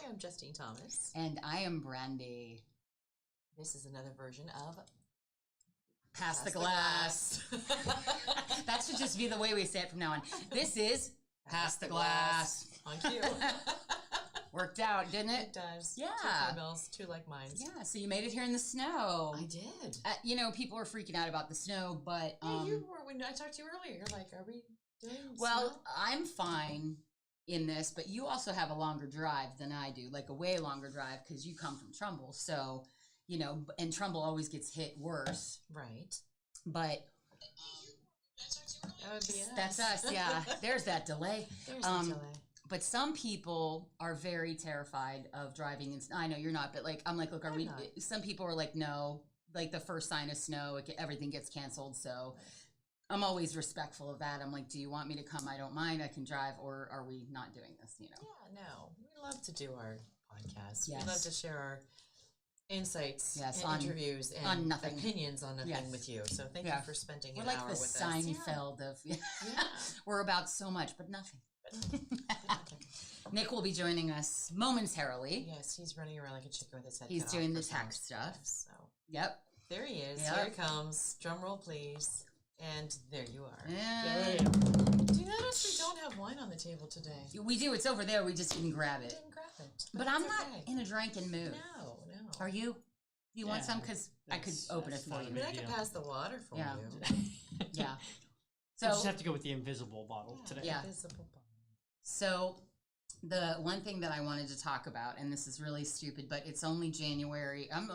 Hi, I'm Justine Thomas. And I am Brandy. This is another version of Pass the glass. That should just be the way we say it from now on. This is Pass the glass. On cue. Worked out, didn't it? It does. Yeah. 2 females, 2 like minds. Yeah, so you made it here in the snow. I did. You know, people are freaking out about the snow, but... Yeah, you were, when I talked to you earlier, you're like, are we doing Well, snow? I'm fine in this, but you also have a longer drive than I do, like a way longer drive, because you come from Trumbull, so, you know, and Trumbull always gets hit worse. Right. But... That would be us. That's us, yeah. There's that delay. There's the delay. But some people are very terrified of driving in snow. I know you're not, but like, I'm like, look, I'm not. Some people are like, no, like the first sign of snow, everything gets canceled. So I'm always respectful of that. I'm like, do you want me to come? I don't mind. I can drive, or are we not doing this? You know? Yeah, no. We love to do our podcast. Yes. We love to share our insights and on, interviews and on nothing. opinions on nothing with you. So thank you for spending an hour with us. We're like the Seinfeld of, we're about so much, but nothing. Nick will be joining us momentarily. Yes, he's running around like a chicken with his head He's cut doing off the tax stuff. So Yep. There he is. Yep. Here he comes. Drum roll, please. And there you are. Yeah. Do you notice we don't have wine on the table today? We do. It's over there. We just didn't grab it. Didn't grab it. But I'm not in a drinking mood. No. Are you? Do you want some? Because I could open it for you. I mean, I could pass the water for you. Yeah. So we'll just have to go with the invisible bottle today. Yeah. Invisible bottle. So the one thing that I wanted to talk about, and this is really stupid, but it's only January. I'm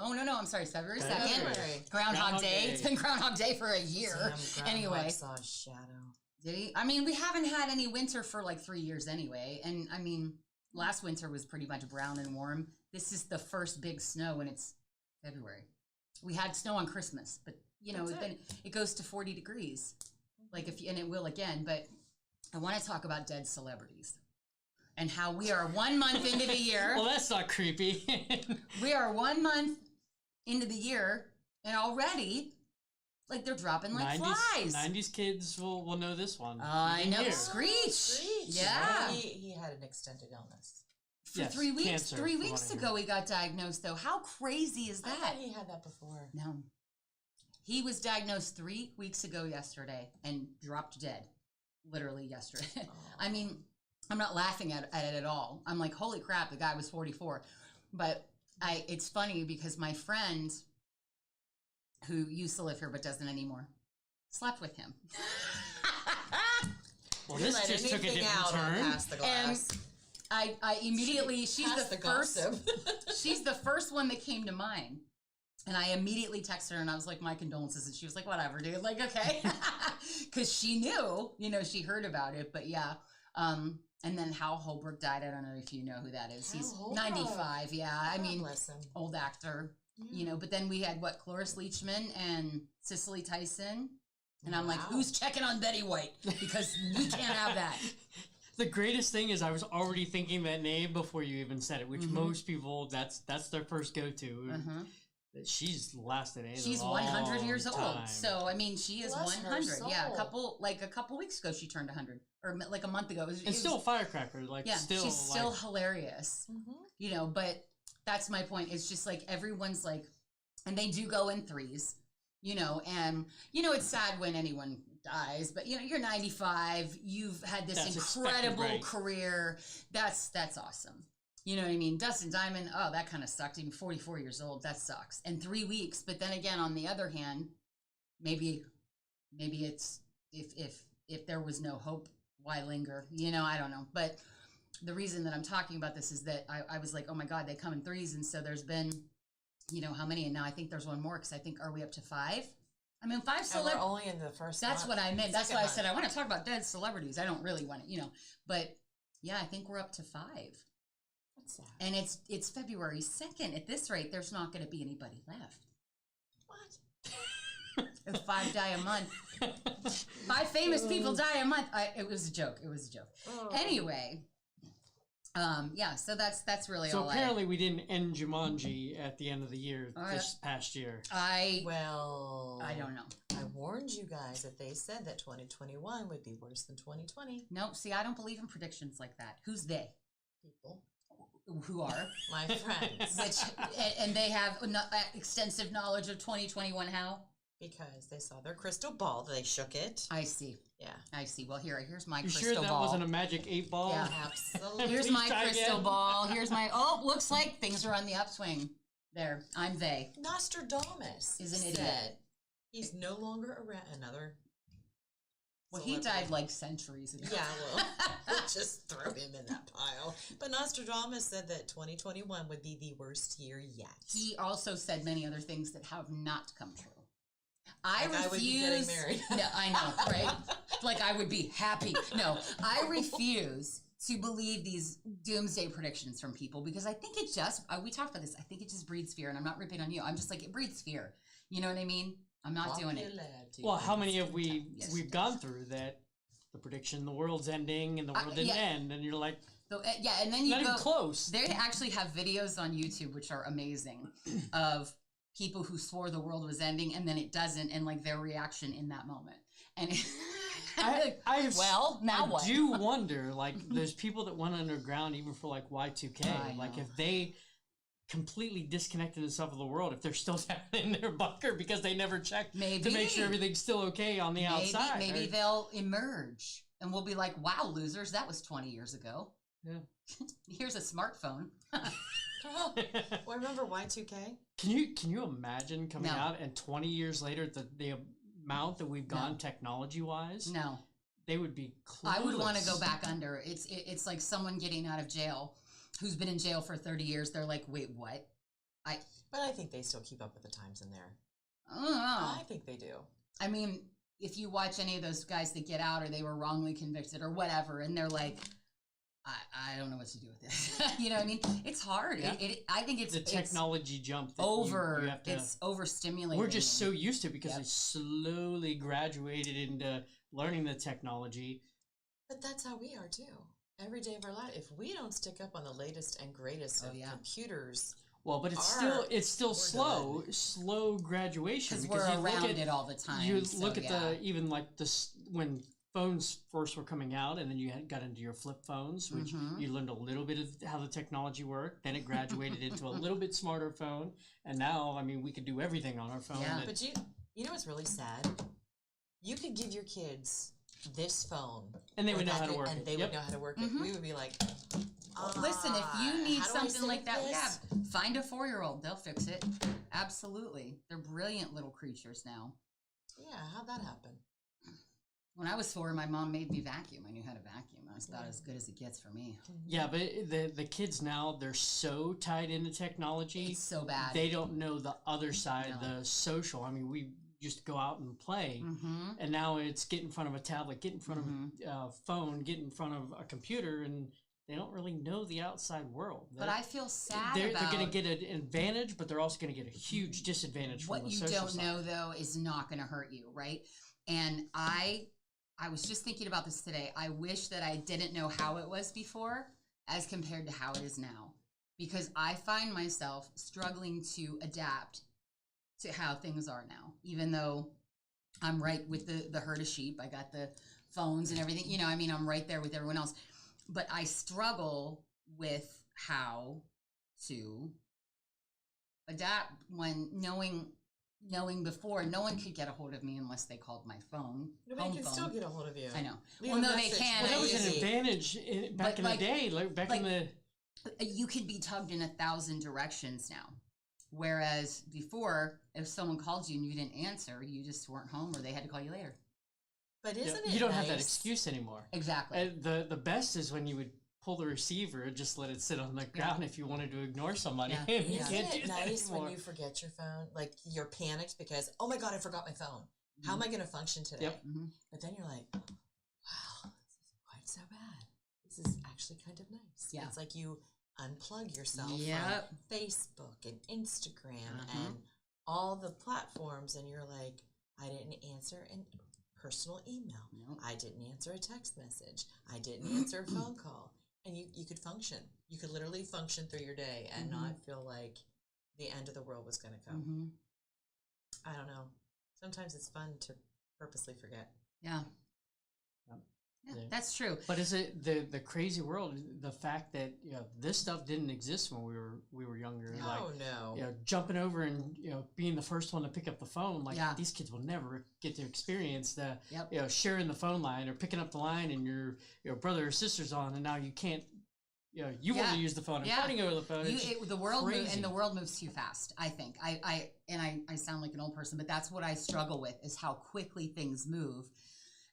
sorry, it's February 2nd. Groundhog Day. It's been Groundhog Day for a year. Anyway. Saw a shadow. Did he? I mean, we haven't had any winter for like 3 years anyway. And I mean, last winter was pretty much brown and warm. This is the first big snow when it's February. We had snow on Christmas, but you know, then it goes to 40 degrees. Like and it will again, but I want to talk about dead celebrities and how we are 1 month into the year. Well, that's not creepy. We are 1 month into the year, and already, like, they're dropping like flies. 90s kids will know this one. I know. Here. Screech. Yeah. He had an extended illness. For 3 weeks. Cancer, 3 weeks ago, he got diagnosed, though. How crazy is that? I thought he had that before. No. He was diagnosed 3 weeks ago yesterday and dropped dead. Literally yesterday. Oh. I mean, I'm not laughing at it at all. I'm like, holy crap, the guy was 44. But it's funny because my friend, who used to live here but doesn't anymore, slept with him. Well, this just took a different turn. Pass the glass. And I immediately, she's the first. She's the first one that came to mind. And I immediately texted her and I was like, my condolences. And she was like, whatever, dude. Like, okay. Because she knew, you know, she heard about it. But yeah. And then Hal Holbrook died. I don't know if you know who that is. He's 95. Yeah. I mean, old actor, you know. But then we had Cloris Leachman and Cicely Tyson. And I'm like, who's checking on Betty White? Because we can't have that. The greatest thing is I was already thinking that name before you even said it, which most people, that's their first go-to. She's lasted She's 100 years old. So, I mean, she is 100. Yeah, a couple weeks ago, she turned 100. Or like a month ago. And still a firecracker. Like, yeah, still, she's still hilarious. You know, but that's my point. It's just like everyone's like, and they do go in threes, you know, and, you know, it's sad when anyone dies, but, you know, you're 95. You've had this incredible career. That's awesome. You know what I mean? Dustin Diamond, oh, that kind of sucked. Even 44 years old, that sucks. And 3 weeks. But then again, on the other hand, maybe it's if there was no hope, why linger? You know, I don't know. But the reason that I'm talking about this is that I was like, oh my God, they come in threes. And so there's been, you know, how many? And now I think there's one more because I think, are we up to 5? I mean, 5 celebrities. We're only in the first That's month. what I meant. That's why I said I want to talk about dead celebrities. I don't really want to, you know. But yeah, I think we're up to 5. And it's February 2nd. At this rate, there's not going to be anybody left. What? If 5 die a month. 5 famous people die a month. It was a joke. It was a joke. Oh. Anyway, yeah. So that's really all. So apparently we didn't end Jumanji at the end of the year this past year. I don't know. I warned you guys that they said that 2021 would be worse than 2020. Nope. See, I don't believe in predictions like that. Who's they? People. who are My friends. and they have extensive knowledge of 2021. How? Because they saw their crystal ball, they shook it. I see. Yeah. I see. Well, here's my You crystal sure that ball. wasn't a magic 8-ball? Yeah. Absolutely. Here's Please my try crystal again. ball. Here's my. Oh, looks like things are on the upswing. There, I'm they. Nostradamus Is an idiot. said he's no longer around. Another. Well, he celebrity. died like centuries ago. Yeah, well, we'll just throw him in that pile. But Nostradamus said that 2021 would be the worst year yet. He also said many other things that have not come true. I Like refuse. I would be getting married. No, I know, right? Like I would be happy. No, I refuse to believe these doomsday predictions from people because I think it just. We talked about this. I think it just breeds fear, and I'm not ripping on you. I'm just like it breeds fear. You know what I mean? I'm not doing it. Well, how many have we've Yes. gone through that? The prediction, the world's ending, and the world didn't yeah. end, and you're like, So, yeah, and then you not go. even close. They actually have videos on YouTube which are amazing of people who swore the world was ending and then it doesn't, and like their reaction in that moment. And well, now I what? do wonder, like, there's people that went underground even for like Y2K. I Like, know. if they completely disconnected themselves of the world, if they're still down in their bunker because they never checked to Maybe. make sure everything's still okay on the outside. Maybe or- they'll emerge and we'll be like, wow, losers, that was 20 years ago. Yeah. Here's a smartphone. Oh, well, remember Y2K? Can you imagine coming No. out and 20 years later the amount that we've gone No. technology wise? No. They would be clueless. I would want to go back under. It's like someone getting out of jail who's been in jail for 30 years. They're like, wait, what? But I think they still keep up with the times in there. I don't know. I think they do. I mean, if you watch any of those guys that get out or they were wrongly convicted or whatever, and they're like, I don't know what to do with this. You know what I mean? It's hard. Yeah. I think it's the technology jump that over. you have to, It's overstimulating. we're just so used to it because Yep. they slowly graduated into learning the technology. But that's how we are too. Every day of our life. If we don't stick up on the latest and greatest Oh, of yeah. computers, Well, but it's Our- still we're slow graduation because we're around it all the time. You so, look at yeah. the even like this when phones first were coming out, and then you got into your flip phones, which Mhm. you learned a little bit of how the technology worked. Then it graduated into a little bit smarter phone, and now I mean we can do everything on our phone. Yeah. that- but you know what's really sad? You could give your kids this phone, and they or would know that how to could- work and it. they Yep. would know how to work it. Mhm. We would be like, Listen, if you need how do I something like save that, this? yeah, find a 4-year-old. They'll fix it. Absolutely. They're brilliant little creatures now. Yeah, how'd that happen? When I was 4, my mom made me vacuum. I knew how to vacuum. That's about as good as it gets for me. Yeah, but the kids now they're so tied into technology. It's so bad. They don't know the other side, No. the social. I mean, we used to go out and play, Mm-hmm. and now it's get in front of a tablet, get in front Mhm. of a phone, get in front of a computer, and they don't really know the outside world. But I feel sad They're about going to get an advantage, but they're also going to get a huge disadvantage from what the you social don't side. know, though, is not going to hurt you, right? And I was just thinking about this today. I wish that I didn't know how it was before as compared to how it is now, because I find myself struggling to adapt to how things are now, even though I'm right with the herd of sheep. I got the phones and everything, I mean, I'm right there with everyone else, but I struggle with how to adapt when knowing before no one could get a hold of me unless they called my phone. Nobody home can phone. still get a hold of you. I know. Leave Well, a no, they message. can. Well, that was an Easy. advantage back But in like- the day, like back in like- the. You could be tugged in 1,000 directions now. Whereas before, if someone called you and you didn't answer, you just weren't home or they had to call you later. But Yeah, isn't it you don't have that nice? excuse anymore. Exactly. And the best is when you would pull the receiver and just let it sit on the ground if you wanted to ignore somebody. Yeah. And you Yeah. can't Isn't do it that nice anymore. when you forget your phone? Like you're panicked because, oh my God, I forgot my phone. How am I going to function today? Yep. Mhm. But then you're like, wow, this isn't quite so bad. This is actually kind of nice. Yeah. It's like you unplug yourself Yep. from Facebook and Instagram Uh-huh. and all the platforms, and you're like, I didn't answer a personal email. Nope. I didn't answer a text message. I didn't answer a phone call. And you could function. You could literally function through your day and Mhm. not feel like the end of the world was going to come. Mhm. I don't know. Sometimes it's fun to purposely forget. Yeah. Yep. That's true. But is it the crazy world? The fact that this stuff didn't exist when we were younger. Oh no! Jumping over and being the first one to pick up the phone. Like these kids will never get to experience the sharing the phone line or picking up the line and your brother or sister's on, and now you can't. You want to use the phone and fighting over the phone. The world moves too fast. I think I sound like an old person, but that's what I struggle with is how quickly things move,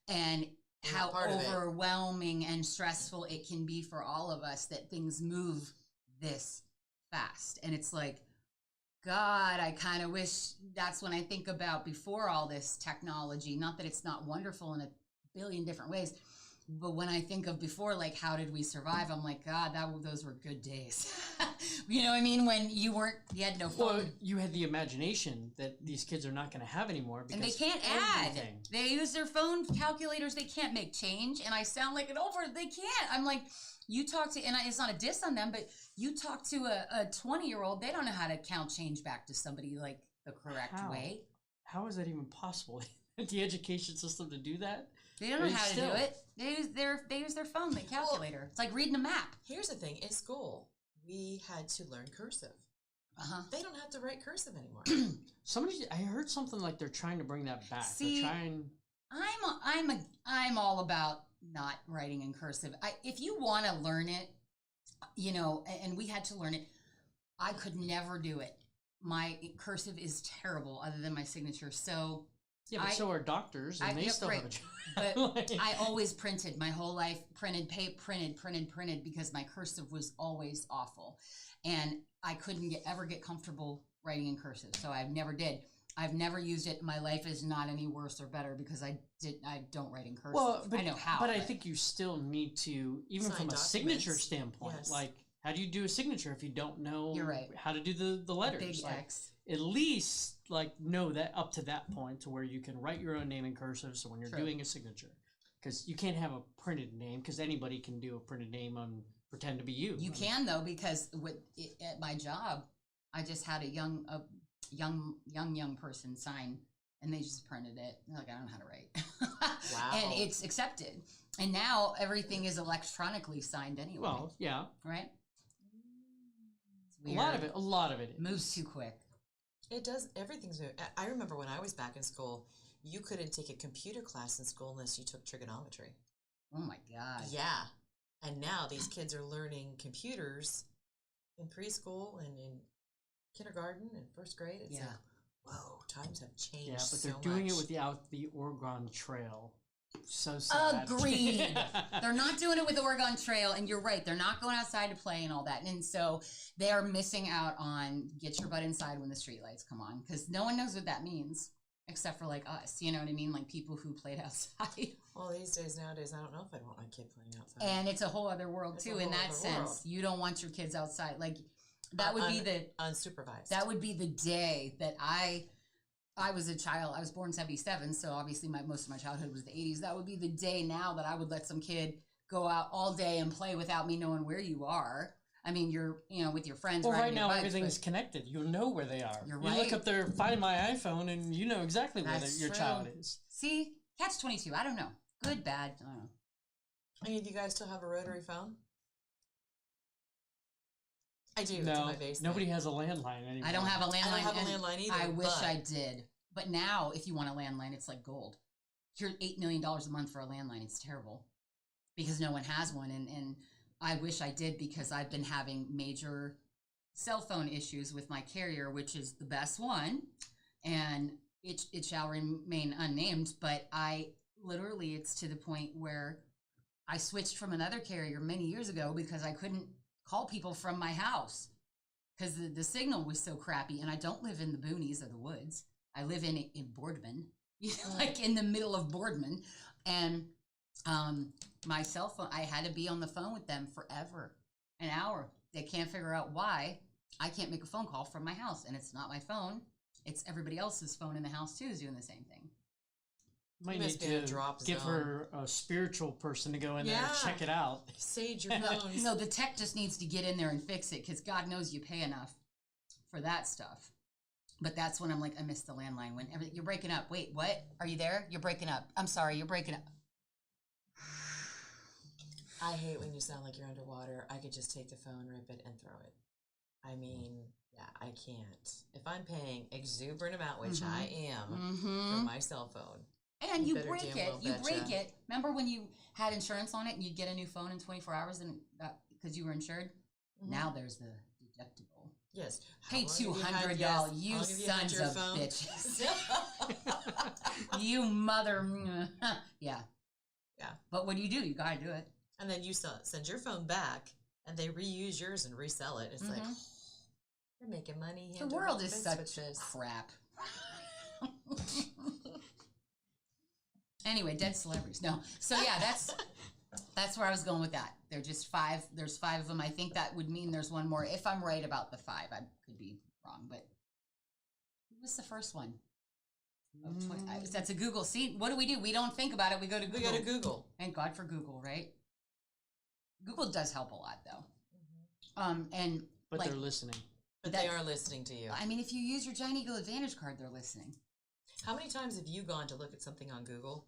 and how overwhelming and stressful it can be for all of us that things move this fast. And it's like, God, I kind of wish that's when I think about before all this technology. Not that it's not wonderful in a billion different ways. But when I think of before, like, how did we survive? I'm like, God, those were good days. You know what I mean? When you had no phone. Well, you had the imagination that these kids are not going to have anymore. Because and they can't add. They use their phone calculators. They can't make change. And I sound like an they can't. I'm like, you talk to, and it's not a diss on them, but you talk to a 20-year-old, they don't know how to count change back to somebody like the correct way. How is that even possible? The education system to do that? They don't know how to do it. They use their phone, the calculator. It's like reading a map. Here's the thing: in school, we had to learn cursive. They don't have to write cursive anymore. I heard something like they're trying to bring that back. See, I'm all about not writing in cursive. If you want to learn it, and we had to learn it, I could never do it. My cursive is terrible, other than my signature. So. Yeah, but so are doctors, and they still have a job. But I always printed my whole life, printed, because my cursive was always awful. And I couldn't ever get comfortable writing in cursive, so I never did. I've never used it. My life is not any worse or better because I don't write in cursive. Well, I know how. But I think you still need to, even from a signature standpoint, like, how do you do a signature if you don't know how to do the letters? Big X. At least know that up to that point to where you can write your own name in cursive. So when you're doing a signature, because you can't have a printed name, because anybody can do a printed name and pretend to be you. You can though, because at my job, I just had a young person sign, and they just printed it. They're like, I don't know how to write. Wow. And it's accepted. And now everything is electronically signed anyway. Well, yeah. Right. A lot of it moves too quick. It does. Everything's. I remember when I was back in school, you couldn't take a computer class in school unless you took trigonometry. Oh my God. Yeah. And now these kids are learning computers in preschool and in kindergarten and first grade. It's like, whoa, times have changed. Yeah, but they're doing it without the Oregon Trail. So sad. Agreed. They're not doing it with the Oregon Trail, and you're right. They're not going outside to play and all that. And so they are missing out on get your butt inside when the streetlights come on, because no one knows what that means except for like us. You know what I mean? Like people who played outside. Well, nowadays, I don't know if I'd want my kid playing outside. And it's a whole other world too. In that sense, you don't want your kids outside. Like that would be the unsupervised. That would be the day that I was a child. I was born in 1977, so obviously most of my childhood was the 80s. That would be the day now that I would let some kid go out all day and play without me knowing where you are. I mean, you're, with your friends. Well, right now everything's connected. You'll know where they are. You're right. You look up there, find my iPhone, and you know exactly where your child is. See, catch-22. I don't know. Good, bad. I don't know. Any of you guys still have a rotary phone? I do. No, it's in my basement. Nobody has a landline anymore. I don't have a landline. I don't have a landline either. I wish I did. But now, if you want a landline, it's like gold. You're $8 million a month for a landline. It's terrible because no one has one. And I wish I did, because I've been having major cell phone issues with my carrier, which is the best one. And it shall remain unnamed. But it's to the point where I switched from another carrier many years ago because I couldn't call people from my house because the signal was so crappy. And I don't live in the boonies or the woods. I live in Boardman, like in the middle of Boardman. And my cell phone, I had to be on the phone with them forever, an hour. They can't figure out why I can't make a phone call from my house. And it's not my phone. It's everybody else's phone in the house, too, is doing the same thing. Might need to give her a spiritual person to go in there and check it out. Sage your phones. No, the tech just needs to get in there and fix it, because God knows you pay enough for that stuff. But that's when I'm like, I miss the landline. You're breaking up. Wait, what? Are you there? You're breaking up. I'm sorry, you're breaking up. I hate when you sound like you're underwater. I could just take the phone, rip it, and throw it. I mean, yeah, I can't. If I'm paying exuberant amount, which I am, for my cell phone. And you break it. You break it. Remember when you had insurance on it and you'd get a new phone in 24 hours and because you were insured? Now there's the deductible. Yes. Pay $200, you sons of bitches. You mother. Yeah. Yeah. But what do? You gotta do it. And then you send your phone back and they reuse yours and resell it. It's like, they're making money. The world is such crap. Anyway, dead celebrities. No. So yeah, that's where I was going with that. They're just 5. There's 5 of them. I think that would mean there's one more. If I'm right about the 5, I could be wrong. But who was the first one? That's a Google. See, what do? We don't think about it. We go to Google. We go to Google. Thank God for Google, right? Google does help a lot, though. But they're listening. But they are listening to you. I mean, if you use your Giant Eagle Advantage card, they're listening. How many times have you gone to look at something on Google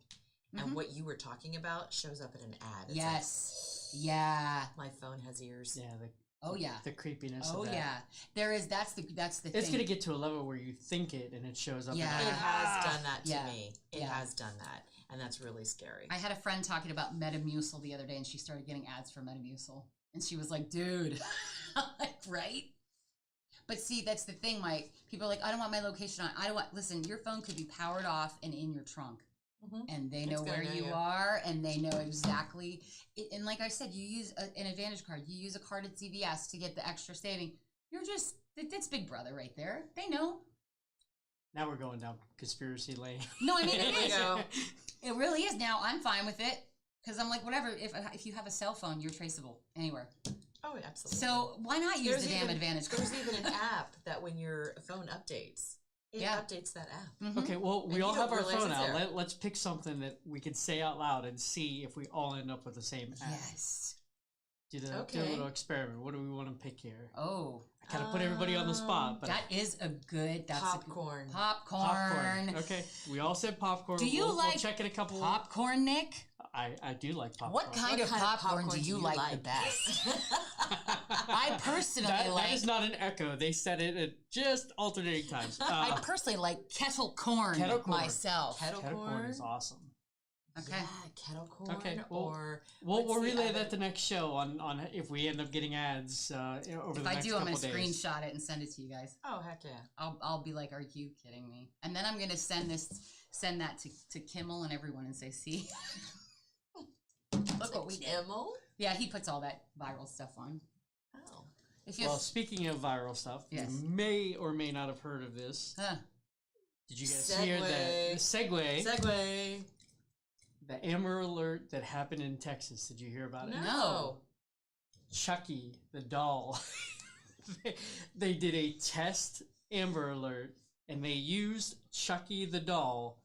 and what you were talking about shows up in an ad? It's like, yeah. My phone has ears. Yeah. The creepiness. Oh of that. yeah. There is. That's the thing. It's gonna get to a level where you think it and it shows up. Yeah. It has done that to me. It has done that, and that's really scary. I had a friend talking about Metamucil the other day, and she started getting ads for Metamucil, and she was like, "Dude," like, right? But see, that's the thing, Mike. People are like, I don't want my location on. I don't want. Listen, your phone could be powered off and in your trunk, and they know where you are, and they know exactly. And like I said, you use an Advantage card. You use a card at CVS to get the extra saving. You're just that's Big Brother right there. They know. Now we're going down conspiracy lane. No, I mean it is. It really is. Now I'm fine with it because I'm like, whatever. If you have a cell phone, you're traceable anywhere. Oh, absolutely. So why not use the damn Advantage card? There's even an app that when your phone updates, it updates that app. Okay, well, we all have our phone out. Let's pick something that we can say out loud and see if we all end up with the same app. Yes. Do a little experiment. What do we want to pick here? Oh. I kind of put everybody on the spot. But that is a good... Popcorn. Popcorn. Okay, we all said popcorn. Do you like we'll check it a couple... popcorn, Nick? I do like popcorn. What kind of popcorn do you like the best? I personally like... That is not an echo. They said it at just alternating times. I personally like kettle corn myself. Kettle corn is awesome. Okay. Yeah, kettle corn. Okay. We'll relay that the next show on if we end up getting ads over the next couple days. If I do, I'm going to screenshot it and send it to you guys. Oh, heck yeah. I'll be like, are you kidding me? And then I'm going to send that to Kimmel and everyone and say, see? Look what we did. Kimmel? Yeah, he puts all that viral stuff on. Oh. Well, speaking of viral stuff, you may or may not have heard of this. Did you guys hear the segue? The Amber Alert that happened in Texas. Did you hear about it? No. Chucky, the doll. They did a test Amber Alert, and they used Chucky the doll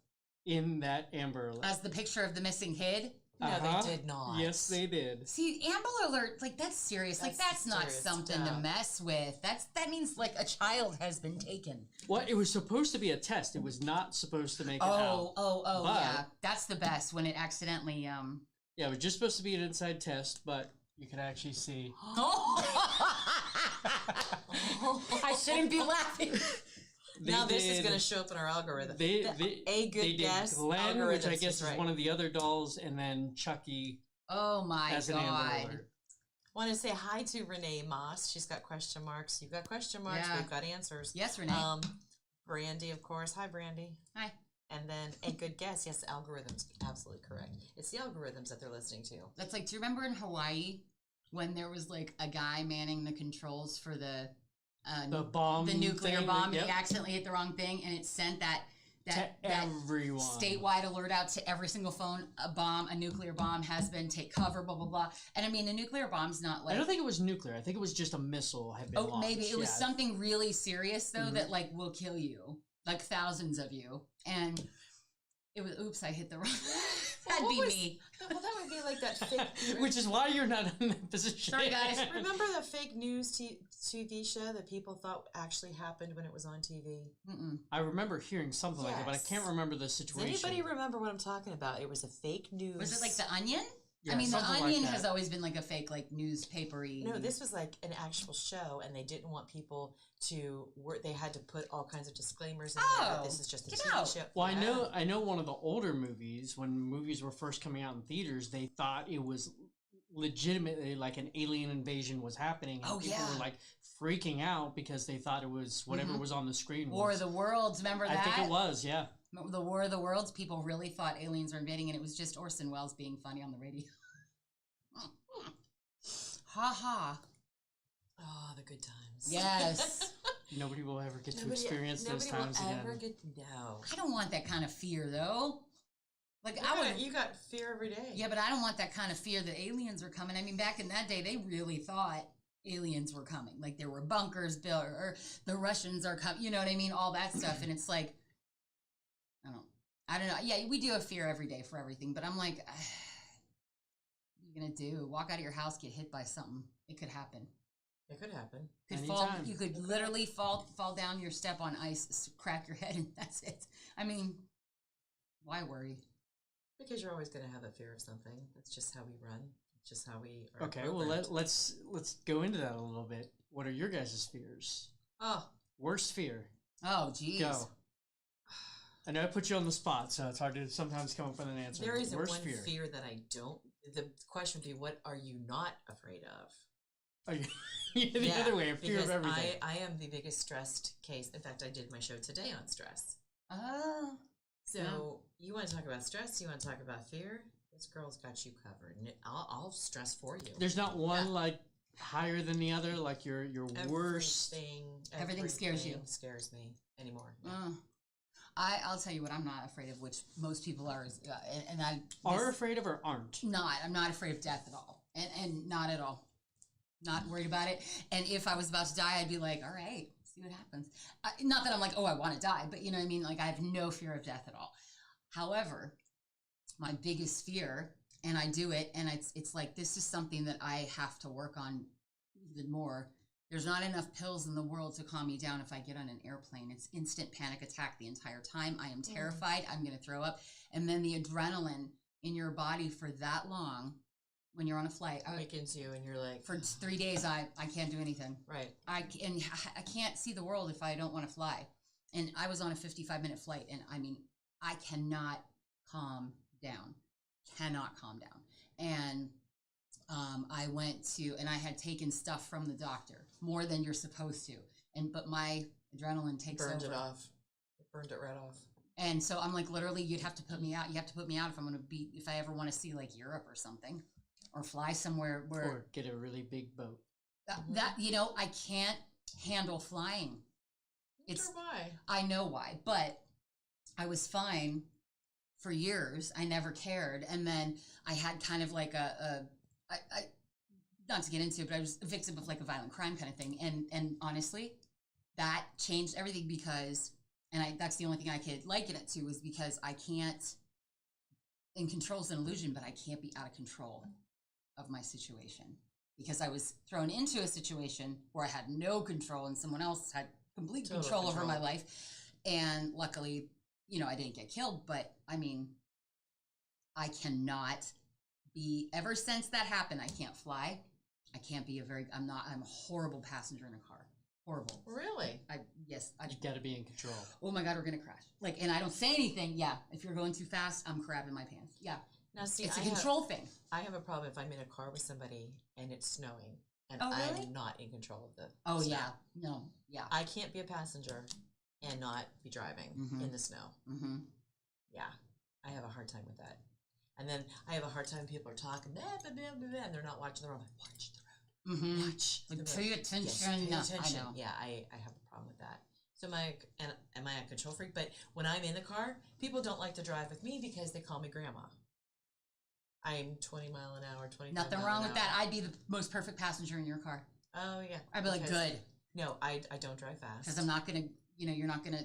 in that Amber Alert. As the picture of the missing kid? No, they did not. Yes, they did. See, Amber Alert, like, that's serious. That's not something to mess with. That means, like, a child has been taken. Well, it was supposed to be a test. It was not supposed to make it out. Yeah. That's the best, when it accidentally, Yeah, it was just supposed to be an inside test, but you could actually see... I shouldn't be laughing. This is going to show up in our algorithm. They did Glenn, which I guess is one of the other dolls, and then Chucky. Oh my as an Amber Alert. Want to say hi to Renee Moss. She's got question marks. You've got question marks. Yeah. We've got answers. Yes, Renee. Brandy, of course. Hi, Brandy. Hi. And then a good guess. Yes, the algorithm's absolutely correct. It's the algorithms that they're listening to. That's like, do you remember in Hawaii when there was like a guy manning the controls for the nuclear bomb, and he accidentally hit the wrong thing, and it sent that everyone statewide alert out to every single phone. A nuclear bomb has been take cover, blah blah blah. And I mean, a nuclear bomb's not like, I don't think it was nuclear. I think it was just a missile had been launched. Maybe it was something really serious though that like will kill you, like thousands of you. And it was, oops, I hit the wrong. That'd be me. Well, that would be like that fake... Which is why you're not in that position. Sorry, guys. Remember the fake news TV show that people thought actually happened when it was on TV? I remember hearing something like that, but I can't remember the situation. Does anybody remember what I'm talking about? It was a fake news... Was it like The Onion? Yeah, I mean, The Onion has always been like a fake, like newspapery. No, this was like an actual show, and they didn't want people to work. They had to put all kinds of disclaimers in there. That this is just a TV show. Well, I know one of the older movies, when movies were first coming out in theaters, they thought it was legitimately like an alien invasion was happening. And people were like freaking out because they thought it was whatever was on the screen. War of the Worlds, remember that? I think it was, yeah. The War of the Worlds, people really thought aliens were invading, and it was just Orson Welles being funny on the radio. Ha ha. Oh, the good times. Yes. Nobody will ever get to experience those times again. No. I don't want that kind of fear, though. Like you got fear every day. Yeah, but I don't want that kind of fear that aliens are coming. I mean, back in that day, they really thought aliens were coming. Like there were bunkers built, or the Russians are coming. You know what I mean? All that stuff, and it's like, I don't know. Yeah, we do have fear every day for everything, but I'm like, what are you gonna do? Walk out of your house, get hit by something. It could happen. It could happen. You could literally fall down your step on ice, crack your head, and that's it. I mean, why worry? Because you're always going to have a fear of something. That's just how we run. It's just how we are. Okay, well let's go into that a little bit. What are your guys' fears? Oh, worst fear. Oh, geez. Go. I know I put you on the spot, so it's hard to sometimes come up with an answer. There isn't one fear that I don't. The question would be, what are you not afraid of? Are you the other way, a fear of everything? I am the biggest stressed case. In fact, I did my show today on stress. Oh. So you want to talk about stress? You want to talk about fear? This girl's got you covered, and I'll stress for you. There's not one like higher than the other, like your worst. Everything scares you. Scares me anymore. I'll tell you what I'm not afraid of, which most people are, and I are afraid of or aren't. I'm not afraid of death at all, and not at all. Not worried about it. And if I was about to die, I'd be like, all right, see what happens. Not that I'm like, oh, I want to die, but you know what I mean? Like I have no fear of death at all. However, my biggest fear, and I do it, and it's like, this is something that I have to work on even more. There's not enough pills in the world to calm me down if I get on an airplane. It's instant panic attack the entire time. I am terrified. I'm going to throw up. And then the adrenaline in your body for that long, when you're on a flight, awakens you, and you're like, for 3 days, I can't do anything. Right. I can't see the world if I don't want to fly. And I was on a 55-minute flight, and I mean, I cannot calm down. Cannot calm down. And I went to, and I had taken stuff from the doctor, more than you're supposed to. But my adrenaline takes over. Burned it off. It burned it right off. And so I'm like, literally, you'd have to put me out. You have to put me out if I ever want to see like Europe or something. Or fly somewhere where... Or get a really big boat. That I can't handle flying. Sure why. I know why, but I was fine for years. I never cared. And then I had kind of like I not to get into it, but I was a victim of like a violent crime kind of thing. And honestly, that changed everything because, that's the only thing I could liken it to, is because I can't, and control's an illusion, but I can't be out of control of my situation, because I was thrown into a situation where I had no control and someone else had complete control over my life. And luckily, I didn't get killed, but I mean, I cannot be, ever since that happened, I can't fly. I can't be I'm a horrible passenger in a car. Horrible. Really? Yes. You got to be in control. Oh my God, we're going to crash. And I don't say anything. Yeah. If you're going too fast, I'm crapping my pants. Yeah. Now, see, it's a control thing. I have a problem if I'm in a car with somebody and it's snowing and really? I'm not in control of the snow. yeah. No. Yeah. I can't be a passenger and not be driving in the snow. Mm-hmm. Yeah. I have a hard time with that. And then I have a hard time, people are talking, blah, blah, blah, blah, blah, and they're not watching the road. I'm like, watch the road. Mm-hmm. Watch the road. Pay attention. Yes, pay attention. I know. Yeah, I have a problem with that. So am I a control freak? But when I'm in the car, people don't like to drive with me because they call me grandma. I'm 20 mile an hour, 25 Nothing wrong with that. I'd be the most perfect passenger in your car. Oh, yeah. I'd be like, good. No, I don't drive fast. Because I'm not going to, you're not going to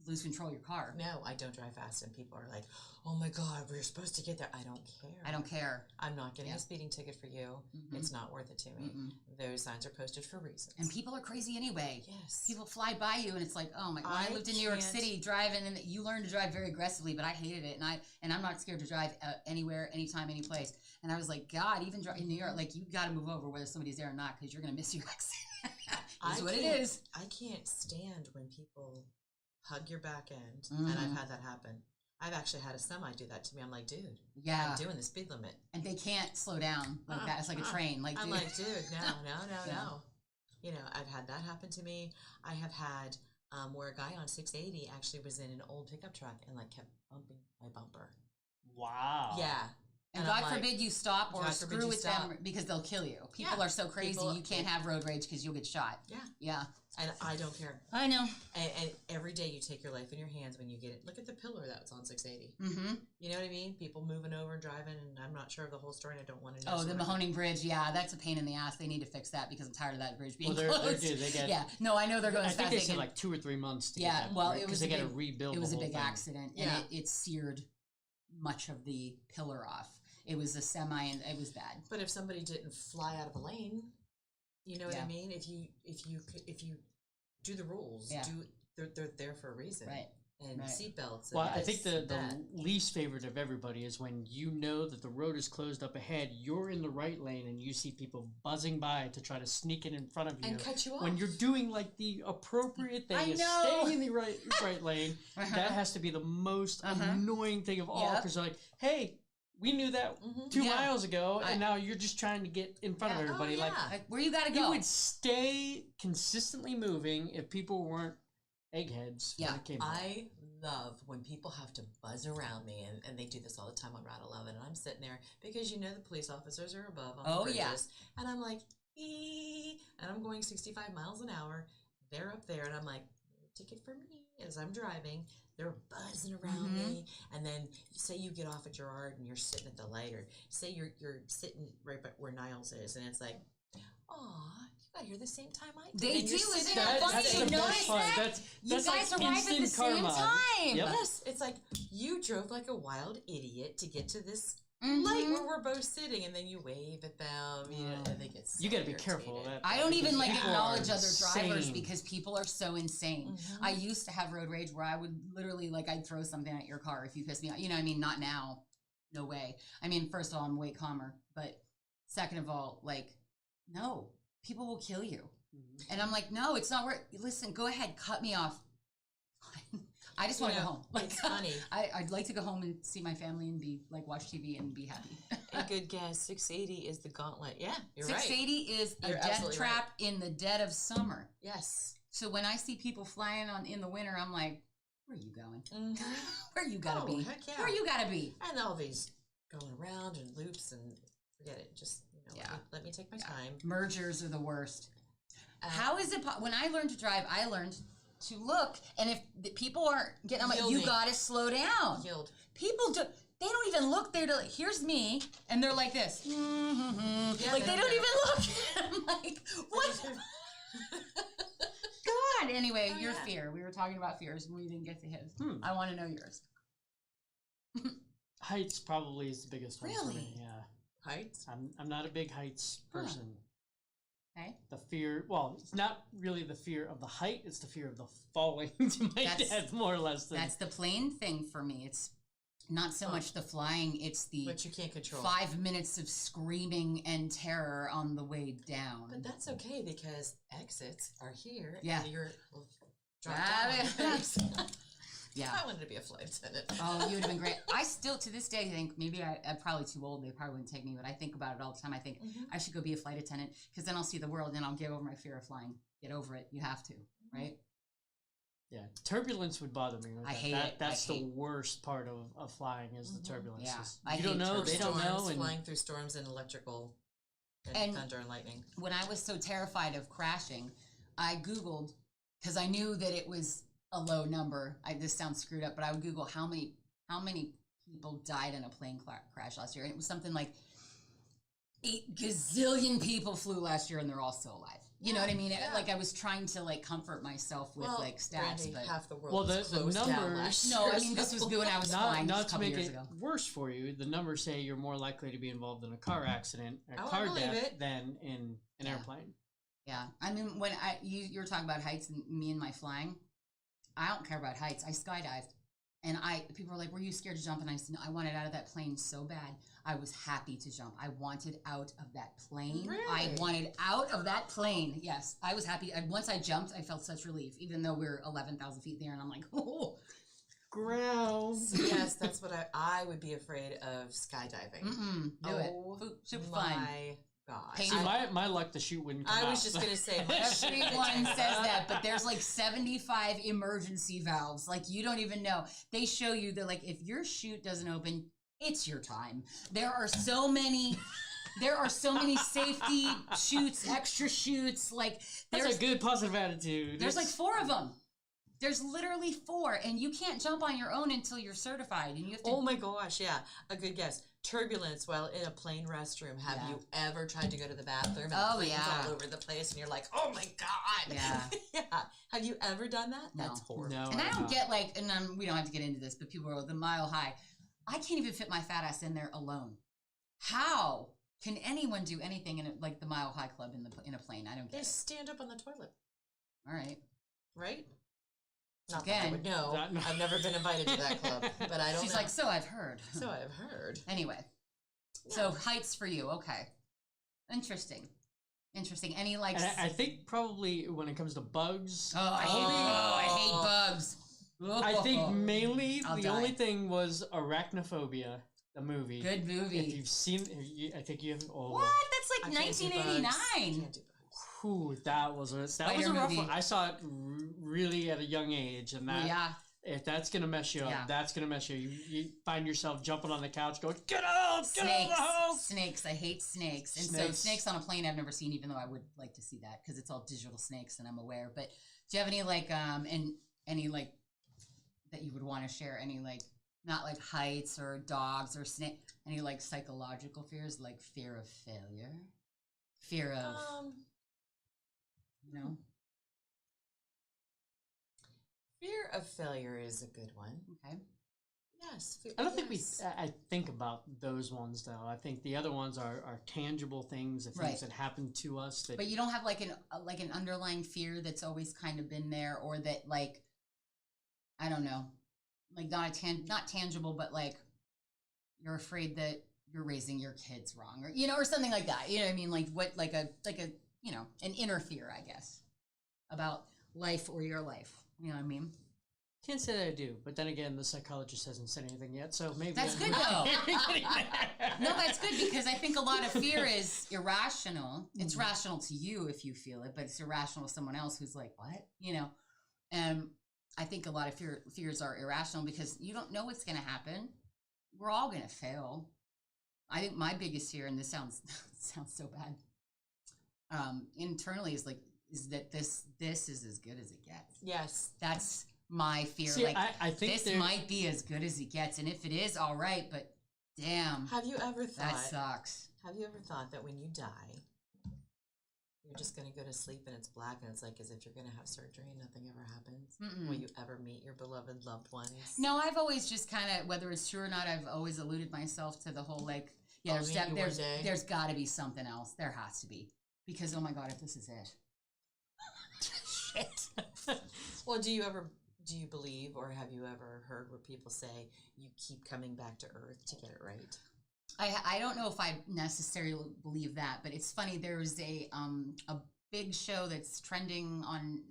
lose control of your car. No, I don't drive fast, and people are like, "Oh my God, we're supposed to get there." I don't care. I'm not getting a speeding ticket for you. It's not worth it to me. Those signs are posted for reasons. And people are crazy anyway. Yes. People fly by you, and it's like, oh my God. I lived in New York City driving, and you learn to drive very aggressively, but I hated it, and I'm not scared to drive anywhere, anytime, any place. And I was like, God, even in New York, like, you got to move over whether somebody's there or not, because you're going to miss your exit. It's what it is. I can't stand when people hug your back end, and I've had that happen. I've actually had a semi do that to me. I'm like, dude, I'm doing the speed limit. And they can't slow down like that. It's like a train. Like, I'm like, dude, no. You know, I've had that happen to me. I have had where a guy on 680 actually was in an old pickup truck and like kept bumping my bumper. Wow. Yeah. And God forbid you stop or screw with them because they'll kill you. People are so crazy, you can't have road rage because you'll get shot. Yeah. Yeah. And I don't care. I know. And every day you take your life in your hands when you get it. Look at the pillar that's on 680. You know what I mean? People moving over and driving, and I'm not sure of the whole story, and I don't want to know. Oh, the Mahoning Bridge, that's a pain in the ass. They need to fix that because I'm tired of that bridge being closed. They get, no, I know they're going as fast as they said like 2 or 3 months to get that. Well, it was they got to rebuild. It was the a whole big accident, and it seared much of the pillar off. It was a semi, and it was bad. But if somebody didn't fly out of a lane, you know what I mean? If you do the rules, they're there for a reason, right? And seatbelts. Well, I think the least favorite of everybody is when you know that the road is closed up ahead, you're in the right lane, and you see people buzzing by to try to sneak in front of you and cut you off. When you're doing like the appropriate thing, is staying in the right lane. That has to be the most annoying thing of all, because they're like, hey. We knew that 2 miles ago, and now you're just trying to get in front of everybody. Like where you got to go. You would stay consistently moving if people weren't eggheads. Yeah, I love when people have to buzz around me, and they do this all the time on Route 11, and I'm sitting there because the police officers are above on the bridges, and I'm like, ee, and I'm going 65 miles an hour. They're up there, and I'm like, ticket for me as I'm driving. They're buzzing around me, and then say you get off at Gerard and you're sitting at the light, or say you're sitting right by where Niles is, and it's like, aw, you got here the same time I did. They do. Isn't that funny? You notice that? That's you guys like arrive at the same time. Yep. Yes, it's like you drove like a wild idiot to get to this light where we're both sitting, and then you wave at them. You know, and they get so you got to be irritated. careful of that. I don't even acknowledge other drivers because people are so insane. I used to have road rage where I would literally I'd throw something at your car if you pissed me off. You know what I mean? Not now. No way. I mean, first of all, I'm way calmer, but second of all, no, people will kill you. And I'm like, no, it's not worth. Listen, go ahead, cut me off. I just want to go home. It's funny. I'd like to go home and see my family and be watch TV and be happy. A good guess. 680 is the gauntlet. Yeah, you're 680 right. 680 is a death trap in the dead of summer. Yes. So when I see people flying in the winter, I'm like, where are you going? Where you gotta be? Heck yeah. Where you gotta be? And all these going around and loops and forget it. Just let me take my time. Mergers are the worst. How is it? When I learned to drive, I learned to look, and if the people aren't getting, I'm like, you gotta slow down. Yield. People do. They don't even look. They're like, here's me, and they're like this. They don't even look. I'm like, what? God. Anyway, your fear. We were talking about fears, and we didn't get to his. I want to know yours. Heights probably is the biggest one for me. Yeah. Heights. I'm not a big heights person. Okay. The fear, it's not really the fear of the height, it's the fear of the falling to my death, more or less. That's the plane thing for me. It's not so much the flying, it's the but you can't control 5 minutes of screaming and terror on the way down. But that's okay because exits are here. Yeah. And you're dropped down. Yeah. I wanted to be a flight attendant. Oh, you would have been great. I still, to this day, think maybe I'm probably too old. They probably wouldn't take me, but I think about it all the time. I think I should go be a flight attendant because then I'll see the world and I'll get over my fear of flying. Get over it. You have to, right? Yeah. Turbulence would bother me. I hate it. That's the worst part of flying is the turbulence. Yeah. You don't know. They don't know. And flying through storms and electrical and thunder and lightning. When I was so terrified of crashing, I Googled because I knew that it was a low number. This sounds screwed up, but I would Google how many people died in a plane crash last year, and it was something like 8 gazillion people flew last year, and they're all still alive. You know what I mean? Like I was trying to like comfort myself with like stats, Brandy, but half the world is the closed numbers. down last no, year, I mean this was good when I was flying Not a to couple make years it ago. worse for you, the numbers say you're more likely to be involved in a car accident, a I car believe death, it. than in an airplane. Yeah, I mean when you were talking about heights and me and my flying, I don't care about heights. I skydived, and people were like, "Were you scared to jump?" And I said, "No, I wanted out of that plane so bad. I was happy to jump. I wanted out of that plane. Really? I wanted out of that plane. Yes, I was happy. Once I jumped, I felt such relief, even though we were 11,000 feet there, and I'm like, oh, Ground. Yes, that's what I would be afraid of skydiving. Do it. Super fun. My gosh. See, my luck, the chute wouldn't come I was out, just gonna say Everyone says that, but there's like 75 emergency valves. Like you don't even know. They show you, they're like, if your chute doesn't open, it's your time. There are so many safety chutes, extra chutes. Like That's a good positive attitude. There's like 4 of them. There's literally 4, and you can't jump on your own until you're certified, and you have to. Oh my gosh, yeah, a good guess. Turbulence while in a plane restroom. Have you ever tried to go to the bathroom and the plane's all over the place, and you're like, oh my god. Yeah. Yeah. Have you ever done that? No. That's horrible. No, And I don't get like, and we don't have to get into this, but people are the mile high. I can't even fit my fat ass in there alone. How can anyone do anything in like the Mile High Club in a plane? I don't get They it. stand up on the toilet. All right. Right? Not Again, that I would know. I've never been invited to that club, but I don't She's know. like, so I've heard. So I've heard. Anyway. Yeah. So heights for you. Okay. Interesting. Any like... And I think probably when it comes to bugs... Oh, I hate bugs. I think mainly I'll the die. only thing was Arachnophobia, the movie. Good movie. If you've seen, I think you have. Oh, What? That's like 1989. Whew, that was a rough one. I saw it really at a young age, and that if that's gonna mess you up, that's gonna mess you up. You find yourself jumping on the couch, going, "Get out! Get out of the house!" Snakes. I hate snakes. And so snakes on a plane, I've never seen, even though I would like to see that because it's all digital snakes, and I'm aware. But do you have any like any like that you would want to share? Any like not like heights or dogs or snake? Any like psychological fears, like fear of failure, fear of Fear of failure is a good one. Okay. Yes. I don't think I think about those ones though. I think the other ones are tangible things, things that happen to us. That, but you don't have like an underlying fear that's always kind of been there, or that like I don't know, like not tangible, but like you're afraid that you're raising your kids wrong, or or something like that. You know what I mean? Like what, like a an inner fear, I guess, about life or your life. You know what I mean? Can't say that I do, but then again, the psychologist hasn't said anything yet, so maybe that's good though. No, that's good because I think a lot of fear is irrational. It's rational to you if you feel it, but it's irrational to someone else who's like, "What?" And I think a lot of fears are irrational because you don't know what's going to happen. We're all going to fail. I think my biggest fear, and this sounds so bad, internally is that this is as good as it gets. Yes, that's my fear. See, like I think this might be as good as it gets, and if it is, all right. But damn, have you ever thought that sucks? Have you ever thought that when you die, you're just gonna go to sleep and it's black and it's like as if you're gonna have surgery and nothing ever happens? Will you ever meet your beloved loved ones? No, I've always just kind of, whether it's true or not, I've always alluded myself to the whole like, there's got to be something else. There has to be, because oh my god, if this is it. Shit. Well, do you believe, or have you ever heard where people say you keep coming back to Earth to get it right? I don't know if I necessarily believe that, but it's funny. There's a big show that's trending on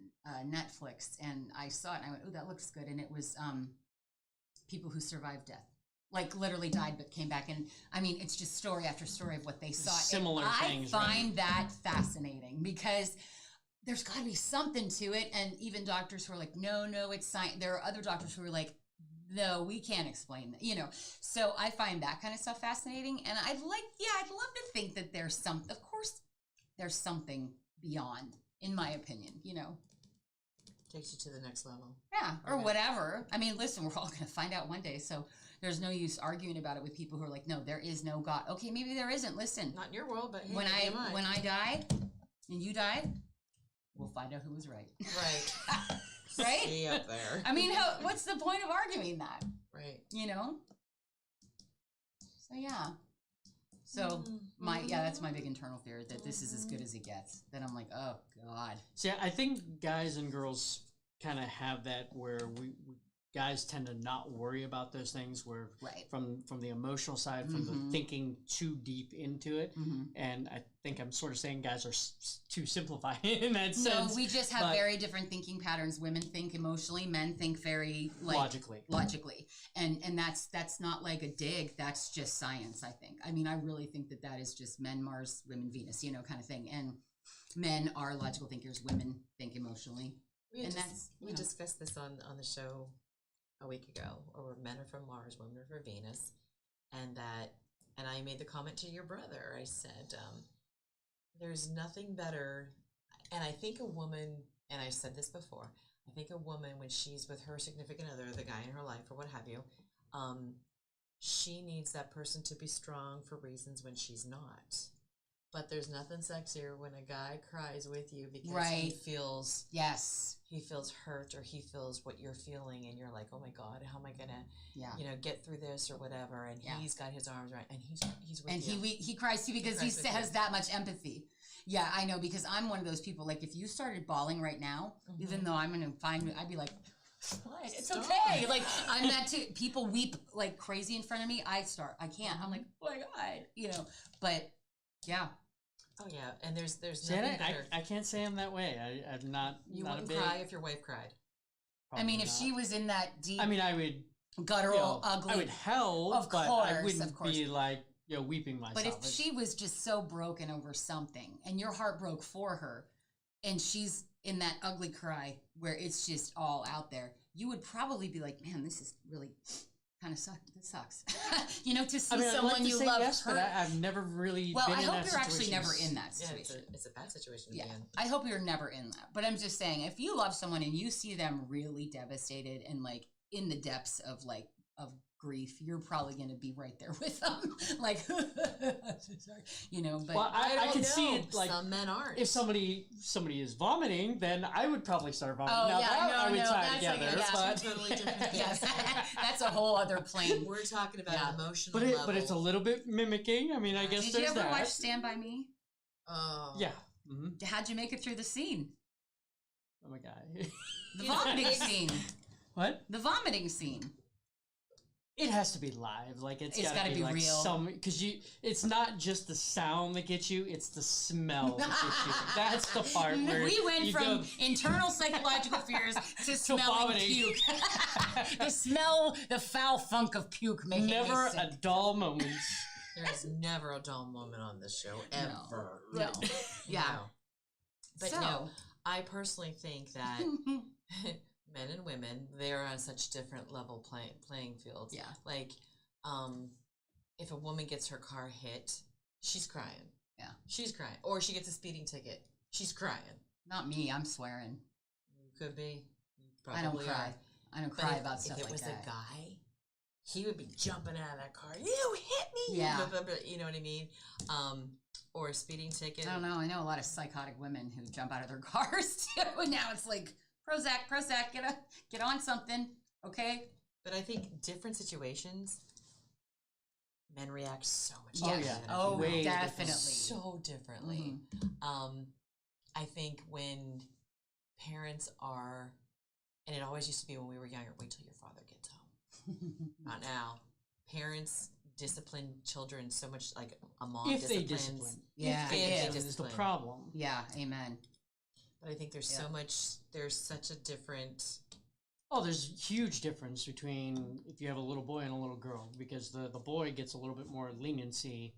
Netflix, and I saw it and I went, "Oh, that looks good." And it was people who survived death, like literally died but came back. And I mean, it's just story after story of what they saw. Similar things. I find that fascinating because there's got to be something to it. And even doctors who are like, no, it's science. There are other doctors who are like, no, we can't explain that, So I find that kind of stuff fascinating. And I'd love to think that there's of course, there's something beyond, in my opinion, Takes you to the next level. Yeah, or whatever. I mean, listen, we're all going to find out one day. So there's no use arguing about it with people who are like, no, there is no God. Okay, maybe there isn't. Listen. Not in your world, but hey, when I die and you die, we'll find out who was right. Right. Right? Stay up there. I mean, what's the point of arguing that? Right. You know? So, yeah. So, that's my big internal fear, that this is as good as it gets. That I'm like, oh, God. See, I think guys and girls kind of have that where we guys tend to not worry about those things, where from the emotional side, from the thinking too deep into it. And I think I'm sort of saying guys are too simplified in that sense. No, we just have very different thinking patterns. Women think emotionally, men think very logically. And that's not like a dig, that's just science, I think. I mean, I really think that is just men Mars, women Venus, kind of thing. And men are logical thinkers, women think emotionally. We discussed this on the show a week ago, or men are from Mars, women are from Venus, and I made the comment to your brother. I said, there's nothing better, and I think a woman, and I've said this before, I think a woman, when she's with her significant other, the guy in her life, or what have you, she needs that person to be strong for reasons when she's not. But there's nothing sexier when a guy cries with you because he feels hurt, or he feels what you're feeling, and you're like, oh my God, how am I gonna get through this or whatever? And he's got his arms around, and he's with you. And he cries too because he has that much empathy. Yeah, I know, because I'm one of those people. Like, if you started bawling right now, even though I'm gonna I'd be like, what? It's okay. Like, I'm that too. People weep like crazy in front of me. I can't. I'm like, oh my God, But yeah. Oh yeah, and there's nothing better. I can't say I'm that way. I'm not. You not wouldn't cry if your wife cried. Probably I mean, if she was in that deep. I mean, I would guttural, ugly. I would help, but I wouldn't be like weeping myself. But if she was just so broken over something, and your heart broke for her, and she's in that ugly cry where it's just all out there, you would probably be like, man, this is really. Kind of sucks. This sucks. To see someone you love hurt. But I've never really. Well, been I in hope that you're actually situation. never in that situation. Yeah, it's a bad situation. Yeah, to be in. I hope you're never in that. But I'm just saying, if you love someone and you see them really devastated and like in the depths of grief, you're probably going to be right there with them. Like, sorry, But well, I can see it. Like, some men aren't. If somebody is vomiting, then I would probably start vomiting. Oh, now, yeah, I would tie together. But totally different. Yes, that's a whole other plane. We're talking about emotional level. But it's a little bit mimicking. I mean, I guess Did there's you ever that. watch Stand By Me? Oh. Yeah. Mm-hmm. How'd you make it through the scene? Oh my God. The vomiting scene. What? The vomiting scene. It has to be live. Like it's got to be like real. Because it's not just the sound that gets you; it's the smell that gets you. That's the part where we went from internal psychological fears to smelling puke. To smell the foul funk of puke. Never a dull moment. There's never a dull moment on this show ever. No. Yeah. No. But no, I personally think that. Men and women, they're on such different level playing fields. Yeah. Like, if a woman gets her car hit, she's crying. Yeah. She's crying. Or she gets a speeding ticket. She's crying. Not me. I'm swearing. You could be. You I don't cry. Are. I don't cry about stuff like that. If it was a guy, he would be jumping out of that car. You hit me! Yeah. You know what I mean? Or a speeding ticket. I don't know. I know a lot of psychotic women who jump out of their cars, too. And now it's like... Prozac, get on something, okay? But I think different situations, men react so much differently. Oh, definitely. So differently. Mm-hmm. I think when parents are, and it always used to be when we were younger, wait till your father gets home. Not now. Parents discipline children so much, like a mom if disciplines. They discipline. Yeah. If they discipline is the problem. Yeah, amen. But I think there's there's such a different... Oh, there's a huge difference between if you have a little boy and a little girl, because the boy gets a little bit more leniency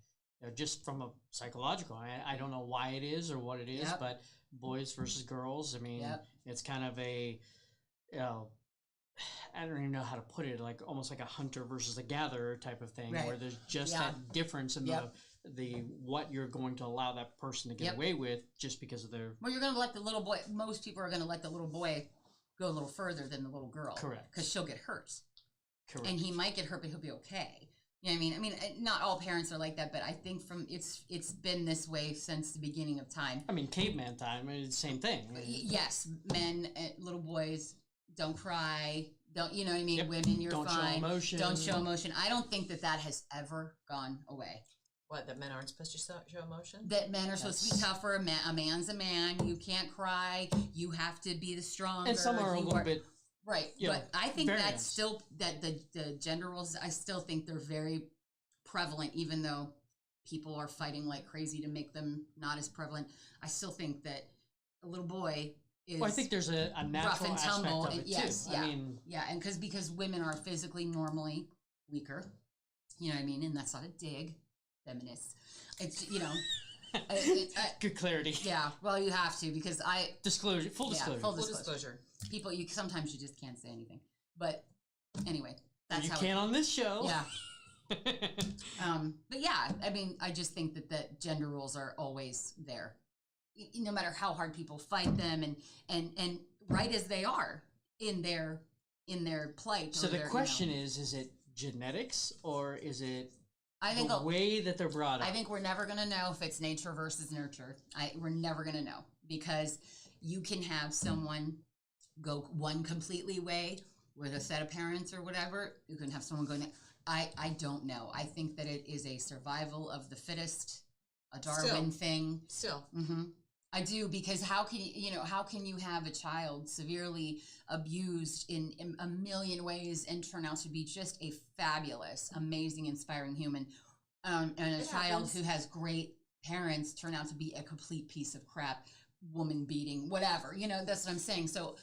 just from a psychological. I don't know why it is or what it is, but boys versus girls, I mean, it's kind of a, I don't even know how to put it, like almost like a hunter versus a gatherer type of thing, where there's just that difference in the what you're going to allow that person to get away with just because of their... Well, you're going to let the little boy... Most people are going to let the little boy go a little further than the little girl. Correct. Because she'll get hurt. Correct. And he might get hurt, but he'll be okay. You know what I mean? I mean, not all parents are like that, but I think it's been this way since the beginning of time. I mean, caveman time, it's the same thing. Yes, men, little boys, don't cry. Don't, you know what I mean? Yep. Women, you're don't fine. Show emotion. Don't show emotion. I don't think that has ever gone away. What, that men aren't supposed to show emotion? That men are supposed to be tougher. A man's a man. You can't cry. You have to be the stronger. And some are a little bit... Right, but I think that's still, that the gender roles, I still think they're very prevalent, even though people are fighting like crazy to make them not as prevalent. I still think that a little boy is I think there's a natural rough and tumble. Aspect of it Yes, too. yeah, I mean, yeah, and because women are physically normally weaker, you know what I mean, and that's not a dig, feminists. It's, you know. Good clarity. Yeah, well, you have to, because disclosure, full disclosure. Full disclosure. People, sometimes you just can't say anything. But anyway, that's how you can on this show. Yeah. But yeah, I mean, I just think that gender roles are always there, no matter how hard people fight them, and right as they are in their plight. So the question is it genetics or is it? I think the way that they're brought up. I think we're never going to know if it's nature versus nurture. We're never going to know, because you can have someone go one completely way with a set of parents or whatever. You can have someone going. I don't know. I think that it is a survival of the fittest, a Darwin thing. Still. Mm-hmm. I do, because how can you have a child severely abused in a million ways and turn out to be just a fabulous, amazing, inspiring human, and a child who has great parents turn out to be a complete piece of crap, woman beating, whatever, that's what I'm saying. So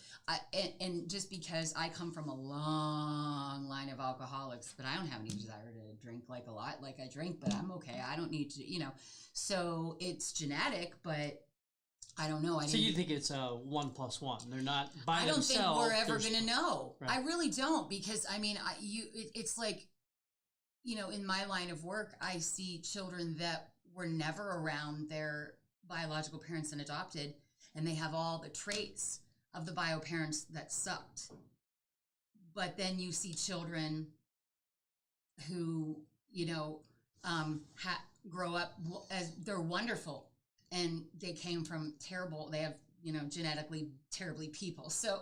and just because I come from a long line of alcoholics, but I don't have any desire to drink like a lot, like I drink, but I'm okay. I don't need to, so it's genetic, but I don't know. So you think it's a 1 + 1? They're not by I don't themselves. think we're ever going to know. Right. I really don't, because I mean, it's like, in my line of work, I see children that were never around their biological parents and adopted, and they have all the traits of the bio parents that sucked. But then you see children who, grow up as they're wonderful, and they came from terrible, they have, genetically terribly people. So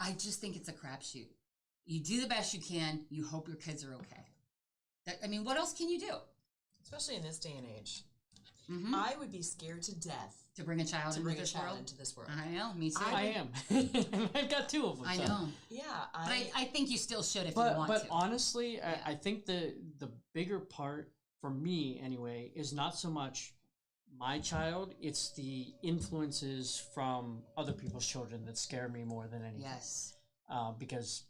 I just think it's a crapshoot. You do the best you can. You hope your kids are okay. I mean, what else can you do? Especially in this day and age. Mm-hmm. I would be scared to death to bring a child into this world. I know, me too. I am. I've got 2 of them. I know. Yeah, but I think you still should if you want to. But honestly, I think the bigger part for me anyway is not so much my child; it's the influences from other people's children that scare me more than anything. Yes. Because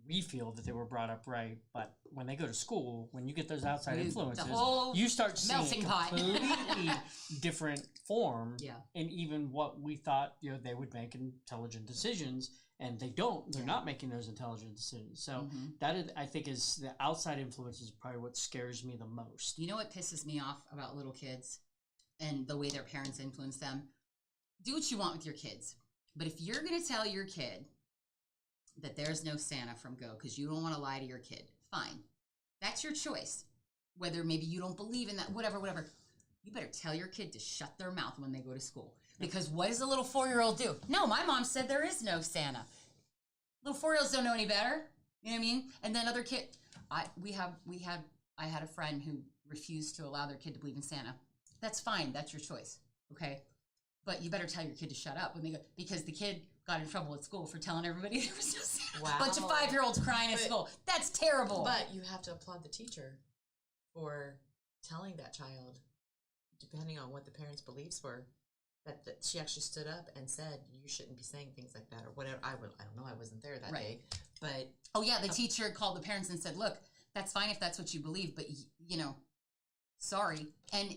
we feel that they were brought up right, but when they go to school, when you get those outside influences, you start seeing a completely different form. Yeah. And even what we thought they would make intelligent decisions, and they don't. They're not making those intelligent decisions. So that is, I think, is the outside influence is probably what scares me the most. You know what pisses me off about little kids and the way their parents influence them? Do what you want with your kids, but if you're going to tell your kid that there's no Santa from Go because you don't want to lie to your kid, fine. That's your choice. Whether maybe you don't believe in that, whatever. You better tell your kid to shut their mouth when they go to school. Because what does a little 4-year-old do? No, my mom said there is no Santa. Little 4-year-olds don't know any better. You know what I mean? And then other kids, I had a friend who refused to allow their kid to believe in Santa. That's fine. That's your choice. Okay? But you better tell your kid to shut up when they go, because the kid got in trouble at school for telling everybody there was no Santa. Wow. Bunch of 5-year-olds crying at school. That's terrible. But you have to applaud the teacher for telling that child, depending on what the parents' beliefs were, that she actually stood up and said, you shouldn't be saying things like that or whatever. I don't know. I wasn't there that day. But oh, yeah, the teacher called the parents and said, look, that's fine if that's what you believe, but, sorry. And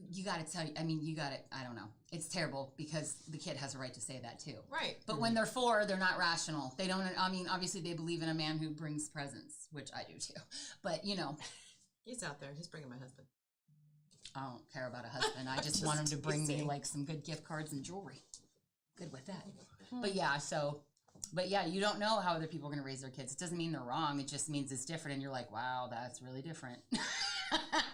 you got to tell you, I don't know. It's terrible because the kid has a right to say that too. Right. But when they're 4, they're not rational. They don't, obviously they believe in a man who brings presents, which I do too. But, he's out there. He's bringing my husband. I don't care about a husband. I just want him to bring me like some good gift cards and jewelry. Good with that. But yeah, so But yeah, you don't know how other people are going to raise their kids. It doesn't mean they're wrong. It just means it's different. And you're like, wow, that's really different.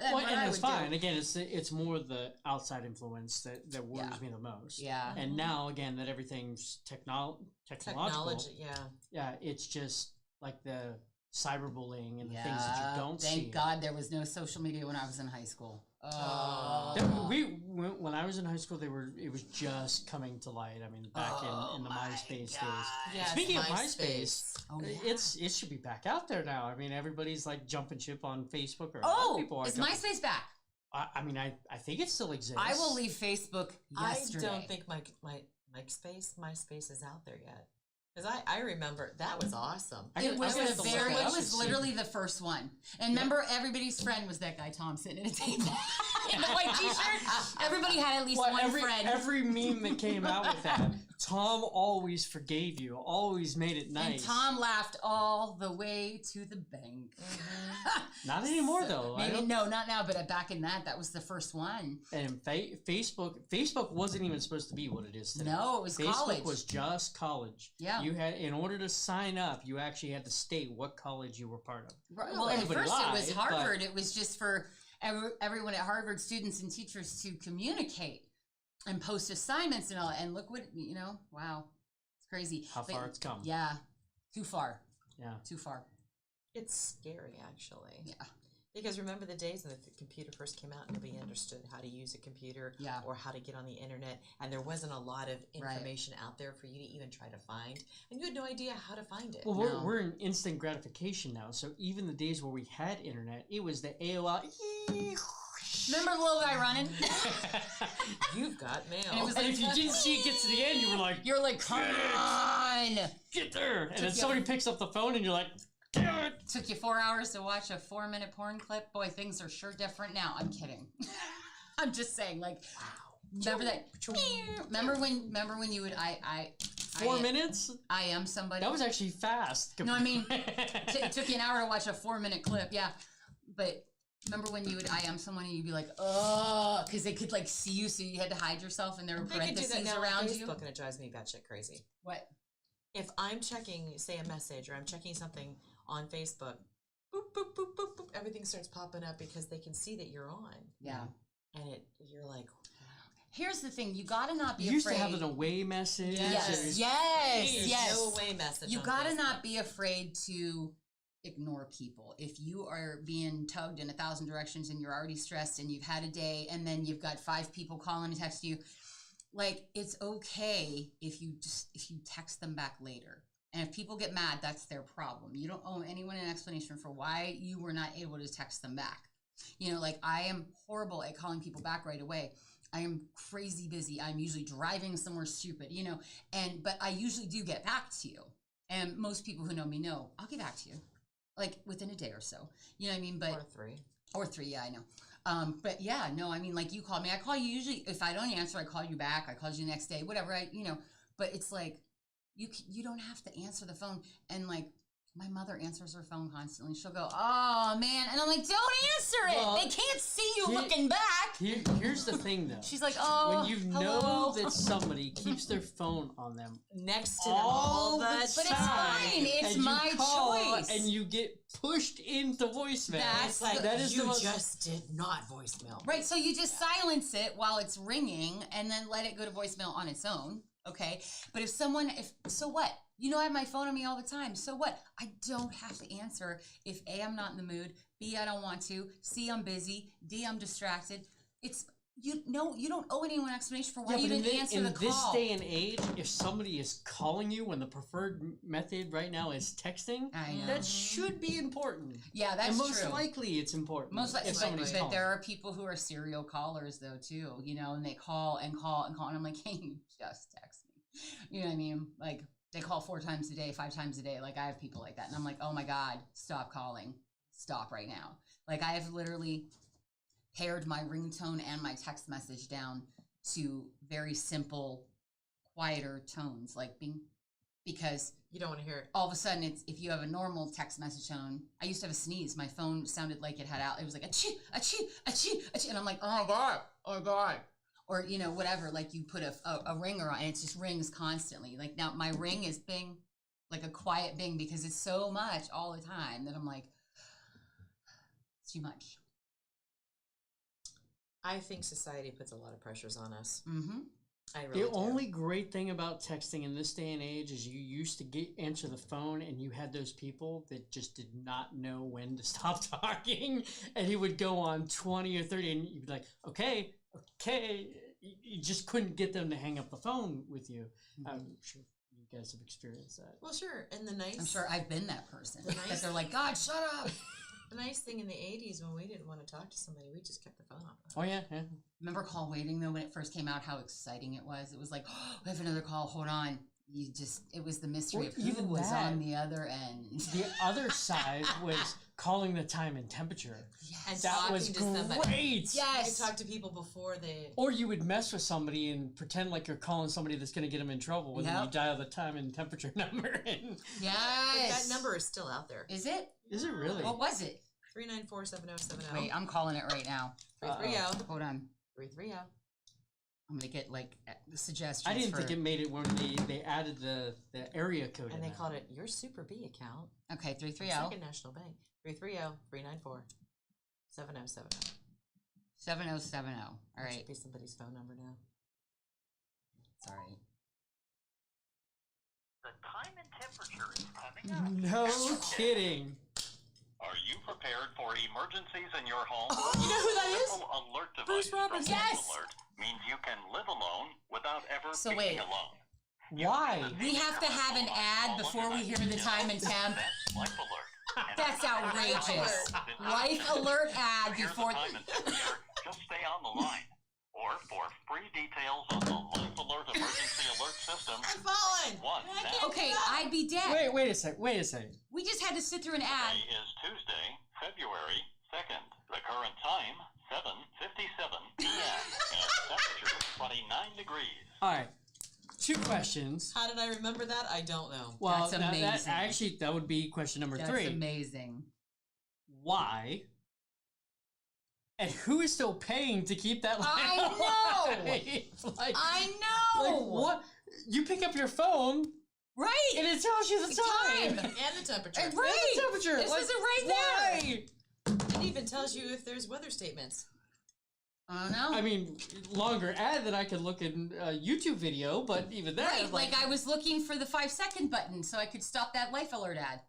Well, and it's fine. Again, it's more the outside influence that worries me the most. Yeah. And now, again, that everything's technological. Technology, yeah. Yeah, it's just like the cyberbullying and the things that you don't see. Thank God there was no social media when I was in high school. When I was in high school, it was just coming to light. I mean, back in the MySpace days. Yeah, Speaking of MySpace, it should be back out there now. I mean, everybody's like jumping ship on Facebook. People is MySpace back? I mean, I think it still exists. I will leave Facebook yesterday. I don't think MySpace is out there yet. Because I remember that was awesome. It was literally the first one. And remember, everybody's friend was that guy Tom sitting at a table in the white t-shirt. Everybody had at least one friend. Every meme that came out with that, Tom always forgave you, always made it nice. And Tom laughed all the way to the bank. Not anymore, though. No, not now. But back in that was the first one. And Facebook wasn't even supposed to be what it is today. No, it was college. Facebook was just college. Yeah. You had, in order to sign up, you actually had to state what college you were part of. Right. Well, at first it was Harvard. It was just for everyone at Harvard, students and teachers, to communicate and post assignments and all. And look what, wow. It's crazy. How far it's come. Yeah. Too far. Yeah. Too far. It's scary, actually. Yeah. Because remember the days when the computer first came out and nobody understood how to use a computer or how to get on the internet, and there wasn't a lot of information out there for you to even try to find, and you had no idea how to find it. Well, we're in instant gratification now, so even the days where we had internet, it was the AOL. Remember the little guy running? You've got mail. And if you didn't see it get to the end, you're like, come on, get there. And then somebody picks up the phone and you're like, damn it. Took you 4 hours to watch a 4-minute porn clip. Boy, things are sure different now. I'm kidding. I'm just saying, wow. Remember that? Remember when you would 4 minutes? I am somebody. That was actually fast. No, I mean, it took you an hour to watch a 4-minute clip. Yeah, but remember when you would I am someone and you'd be like, oh, because they could see you, so you had to hide yourself, and there were parentheses around you. Facebook, and it drives me batshit crazy. What? If I'm checking, say, a message, or I'm checking something on Facebook, boop, boop, boop, boop, boop, everything starts popping up because they can see that you're on. Yeah. And you're like, here's the thing, you gotta not be afraid. You used to have an away message. Yes. No away message. You gotta not be afraid to ignore people. If you are being tugged in 1,000 directions and you're already stressed and you've had a day and then you've got 5 people calling and text you, it's okay if you text them back later. And if people get mad, that's their problem. You don't owe anyone an explanation for why you were not able to text them back. I am horrible at calling people back right away. I am crazy busy. I'm usually driving somewhere stupid, but I usually do get back to you. And most people who know me know I'll get back to you, within a day or so. You know what I mean? But or three, yeah, I know. But yeah, no, I mean, you call me, I call you usually. If I don't answer, I call you back. I call you the next day, whatever. But it's you don't have to answer the phone. And my mother answers her phone constantly. She'll go, oh man, and I'm like, don't answer it. Well, they can't see you looking back. Here's the thing, though. She's like, oh, when you know that somebody keeps their phone on them next to them all the time, but it's fine. It's my choice. And you get pushed into voicemail. That's just did not voicemail. Right, so you just silence it while it's ringing, and then let it go to voicemail on its own. Okay, but so what? I have my phone on me all the time. So what? I don't have to answer if A, I'm not in the mood, B, I don't want to, C, I'm busy, D, I'm distracted. You don't owe anyone an explanation for why you didn't answer the call. In this day and age, if somebody is calling you when the preferred method right now is texting, that should be important. Yeah, that's true. And most likely it's important. Most likely, but there are people who are serial callers though too, and they call and call and call, and I'm like, hey, you just text me. You know what I mean? They call 4 times a day, 5 times a day. I have people like that. And I'm like, oh my God, stop calling. Stop right now. I have literally pared my ringtone and my text message down to very simple, quieter tones, because you don't want to hear it. All of a sudden, if you have a normal text message tone, I used to have a sneeze. My phone sounded like it had out. It was like achoo, achoo, achoo, achoo, and I'm like, oh my God. Or, whatever, you put a ringer on, and it just rings constantly. Now my ring is bing, like a quiet bing because it's so much all the time that I'm like, it's too much. I think society puts a lot of pressures on us. Mm-hmm. I really do. Only great thing about texting in this day and age is you used to answer the phone and you had those people that just did not know when to stop talking, and he would go on 20 or 30 and you'd be like, okay. You just couldn't get them to hang up the phone with you. Mm-hmm. I'm sure you guys have experienced that. Well, sure. And I'm sure I've been that person. Because they're like, God, shut up. The nice thing in the 80s when we didn't want to talk to somebody, we just kept the phone off. Oh, yeah. Remember call waiting, though, when it first came out, how exciting it was? It was like, oh, we have another call, hold on. It was the mystery of who was on the other end. The other side was calling the time and temperature. Yes. And that was great. Yes. You talk to people before they... Or you would mess with somebody and pretend like you're calling somebody that's going to get them in trouble. And then you dial the time and temperature number. Yes. But that number is still out there. Is it? Is it really? What was it? 394-7070. Wait, I'm calling it right now. 330. Hold on. 330. I'm going to get, like, the suggestions. I didn't think it made it when they added the area code. And they called it your Super B account. Okay, 330. Second National Bank. 330-394-7070. 7070. All right. That should be somebody's phone number now. Sorry. The time and temperature is coming up. No kidding. Are you prepared for emergencies in your home? You know who that is? Alert device Bruce Roberts. Yes. Alert means you can live alone without ever wait. being alone. Why? We have to have an ad before we hear the time and temp. That's Life Alert. That's outrageous. Life Alert ad before... Time and temperature, just stay on the line. Or for free details on the Life Alert emergency alert system. I'm falling. Okay, I'd be dead. Wait a sec. We just had to sit through an ad. Today is Tuesday, February 2nd. The current time, 7:57 p.m. and temperature 29 degrees. All right. 2 questions. How did I remember that? I don't know. Well, that's amazing. That would be question number 3. That's amazing. Why? And who is still paying to keep that line? I know. I know. Like what? You pick up your phone, right? And it tells you the time and the temperature. Right. And the temperature. This is it right there. It even tells you if there's weather statements. I don't know. I mean, longer ad than I could look in a YouTube video, but even that. Right, like I was looking for the 5-second button so I could stop that Life Alert ad.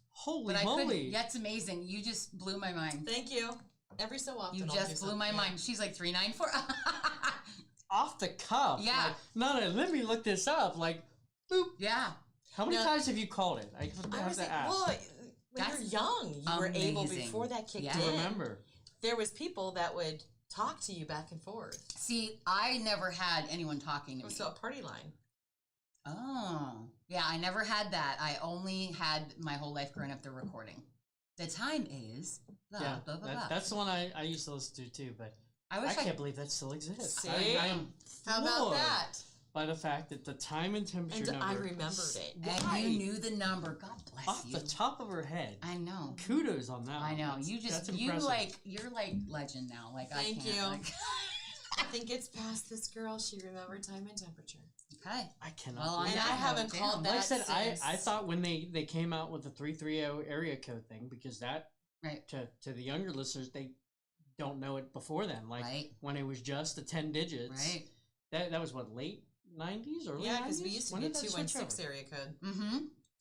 Holy moly! That's amazing. You just blew my mind. Thank you. Every so often, you just blew my mind. She's like 394. Off the cuff. Yeah. Like, let me look this up. Like, boop. Yeah. How many times have you called it? I have to ask. Well, when you're young, you were able before that kicked in. I remember. There was people that would talk to you back and forth. See, I never had anyone talking to me. So a party line. Oh. Yeah, I never had that. I only had my whole life growing up the recording. The time is blah, blah, blah, blah. That's the one I used to listen to too, but I can't believe that still exists. See? I am How about that? By the fact that the time and temperature number. I remembered it. And you knew the number. God bless Off you. Off the top of her head. I know. Kudos on that. I know. You just you're like legend now. Like Thank you. Like... I think it's past this girl. She remembered time and temperature. Okay. I cannot. Well, and I haven't called that. Like I said, I thought when they came out with the 330 area code thing, because that to the younger listeners, they don't know it before then. Like when it was just the 10 digits. Right. That was what, late 90s or yeah, because we used to get 216 area code. Mm-hmm.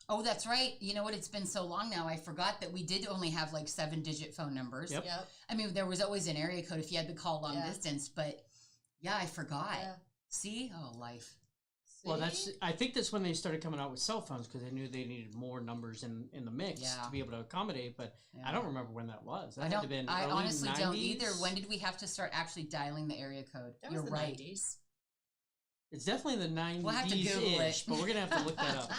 Oh, that's right. You know what? It's been so long now. I forgot that we did only have like 7-digit phone numbers. Yep. I mean, there was always an area code if you had to call long distance, but yeah, I forgot. Yeah. See? Oh, life. See? Well, I think that's when they started coming out with cell phones because they knew they needed more numbers in the mix to be able to accommodate. But I don't remember when that was. That had to been I honestly 90s? Don't either. When did we have to start actually dialing the area code? That was the 90s. It's definitely the 90s. We'll have to Google it. But we're going to have to look that up.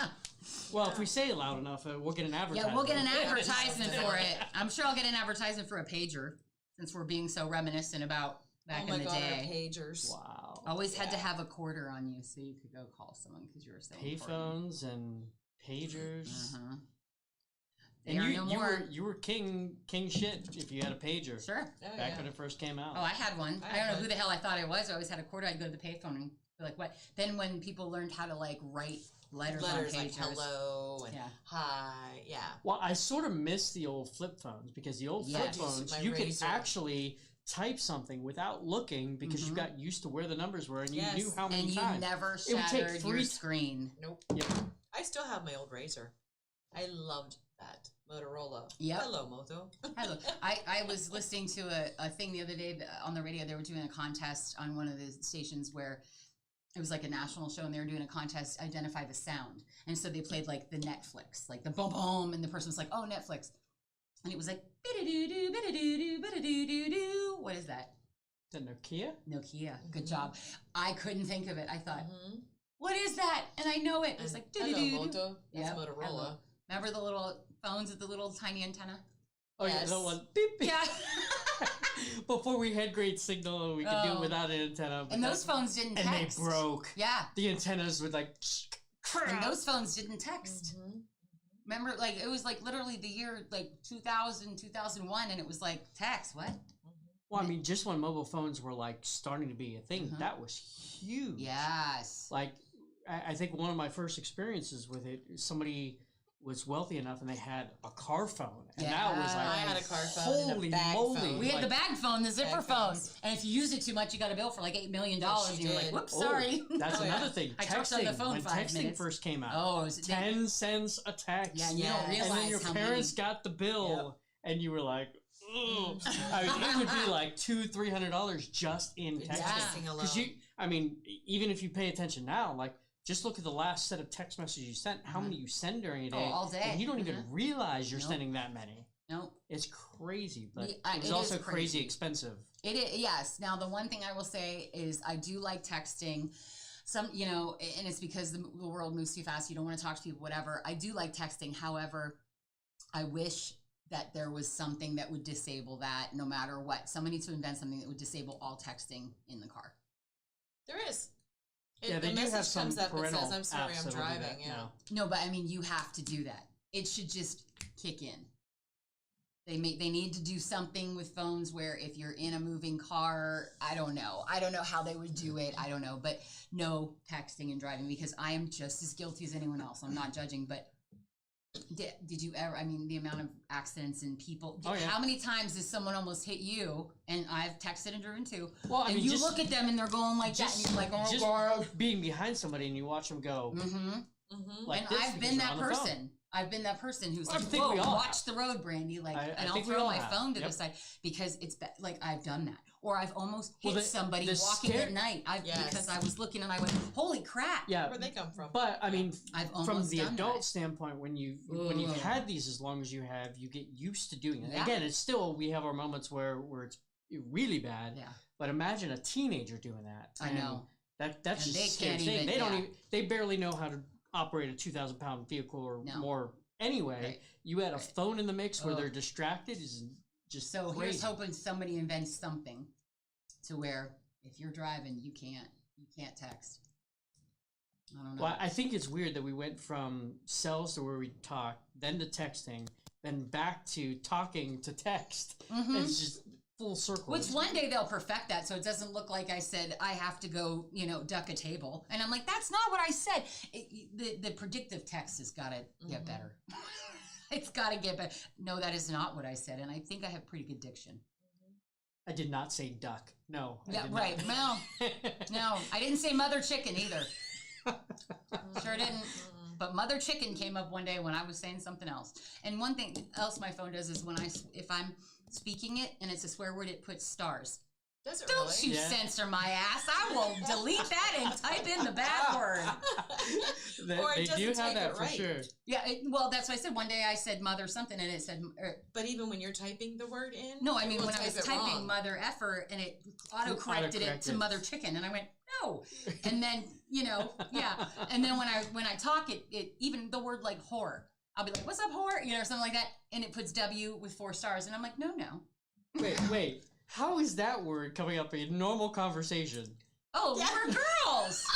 Well, if we say it loud enough, we'll get an advertisement. Yeah, we'll get an advertisement for it. I'm sure I'll get an advertisement for a pager since we're being so reminiscent about back in the day. Pagers. Wow. Always had to have a quarter on you so you could go call someone because you were so payphones and pagers. Uh-huh. And you were king shit if you had a pager. Sure. Back when it first came out. Oh, I had one. I don't know who the hell I thought I was. I always had a quarter. I'd go to the payphone and You're like, what? Then when people learned how to like write letters on pages, like hello and hi, Well, I sort of miss the old flip phones because the old flip phones, you could actually type something without looking because you got used to where the numbers were and you knew how many times. And you never shattered your screen. Nope. Yep. I still have my old Razor. I loved that. Motorola. Yep. Hello, Moto. Hello. I was listening to a thing the other day on the radio. They were doing a contest on one of the stations where it was like a national show, and they were doing a contest, identify the sound. And so they played like the Netflix, like the boom boom, and the person was like, oh, Netflix. And it was like, bida-doo-doo, bida-doo-doo, bida-doo-doo-doo. What is that? The Nokia? Nokia. Good job. I couldn't think of it. I thought, what is that? And I know it. It was like, hello, Moto. That's Motorola. Hello. Remember the little phones with the little tiny antenna? Oh, yes. Yeah, the one. Beep, beep. Yeah. Before we had great signal, we could do it without an antenna. And those phones didn't text. And they broke. Yeah. The antennas would like... And those phones didn't text. Remember, like, it was like literally the year, like, 2000, 2001, and it was like, text, what? Well, I mean, just when mobile phones were, like, starting to be a thing, that was huge. Yes. Like, I think one of my first experiences with it, somebody was wealthy enough and they had a car phone. And that was like, I had a car phone and a bag phone. We had the bag phone, the zipper phone. And if you used it too much, you got a bill for like $8 million. And you're like, whoops, sorry. That's another thing. I talked on the phone when 5 texting minutes. First came out. Oh, is it 10 cents a text. Yeah, and you don't realize and then your parents got the bill and you were like, ugh. I mean, it would be like $200-$300 just in texting. Because I mean, even if you pay attention now, like, just look at the last set of text messages you sent, how many you send during a day. Oh, all day. And you don't even realize you're sending that many. Nope. It's crazy, but it it's also crazy expensive. It is, yes. Now, the one thing I will say is I do like texting. Some, you know, and it's because the world moves too fast. You don't want to talk to people, whatever. I do like texting. However, I wish that there was something that would disable that no matter what. Someone needs to invent something that would disable all texting in the car. There is. Yeah, they do have some parental says, I'm sorry, I'm driving. No, but I mean, you have to do that. It should just kick in. They need to do something with phones where if you're in a moving car, I don't know how they would do it. I don't know, but no texting and driving because I am just as guilty as anyone else. I'm not judging, but did you ever, I mean, the amount of accidents and people, how many times does someone almost hit you? And I've texted and driven too. Well, I mean, you look at them and they're going like that and you're like, oh, God. Being behind somebody and you watch them go. Like and I've been that person. I've been that person who's like, whoa, watch the road, Brandy. Like, and I'll throw my phone to the side because it's like I've done that. Or I've almost hit somebody walking at night because I was looking and I went, holy crap. Yeah. Where'd they come from? But I mean, from the adult that. standpoint, when you've had these as long as you have, you get used to doing it. Yeah. Again, it's still, we have our moments where it's really bad. Yeah. But imagine a teenager doing that. I know. That's and just scary. They barely know how to operate a 2,000-pound vehicle or more anyway. Right. You add a phone in the mix where they're distracted is just so crazy. Here's hoping somebody invents something to where if you're driving you can't text. I don't know. Well, I think it's weird that we went from cells to where we talk, then to texting, then back to talking to text. It's just full circle. Which one day they'll perfect that so it doesn't look like I said I have to go, duck a table. And I'm like, that's not what I said. The predictive text has got to get better. It's got to get better. No, that is not what I said. And I think I have pretty good diction. I did not say duck. No. Yeah, right. No. No. I didn't say mother chicken either. Sure didn't. But mother chicken came up one day when I was saying something else. And one thing else my phone does is if I'm speaking it and it's a swear word, it puts stars. Does it Don't really? you censor my ass. I will delete that and type in the bad word. They do have that for sure. Yeah, well, that's what I said. One day I said mother something and it said... but even when you're typing the word in? No, I mean when I was typing mother effer and it auto-corrected it to mother chicken. And I went, no. And then, yeah. And then when I talk, it even the word like whore, I'll be like, what's up, whore? Something like that. And it puts W with 4 stars. And I'm like, no. Wait. How is that word coming up in normal conversation? Oh, we're girls.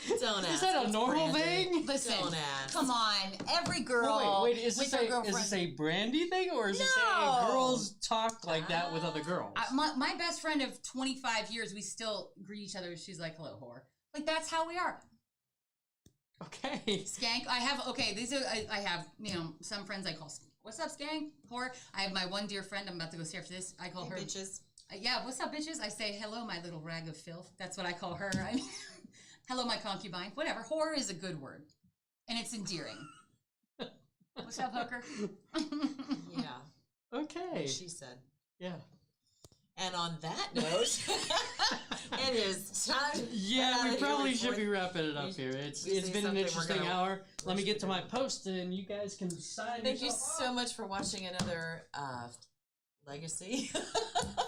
It's Don't ask. Is that a normal thing? Listen, Don't ask. come on. Every girl. Oh, wait, is with this, her is girlfriend. this a Brandy thing, or is this No. a girls talk like that with other girls? My best friend of 25 years, we still greet each other. She's like, hello, whore. Like, that's how we are. Okay. Skank. I have, some friends I call, what's up, skank? Whore. I have my one dear friend. I'm about to go see after this. I call her. Bitches. Yeah, what's up, bitches? I say, hello, my little rag of filth. That's what I call her. I mean, hello, my concubine. Whatever. Whore is a good word. And it's endearing. What's up, hooker? Yeah. Okay. She said. Yeah. And on that note, it is time. Yeah, we probably should be wrapping it up here. It's been an interesting hour. Let me get to my post, and you guys can sign. Thank you so much for watching another Legacy.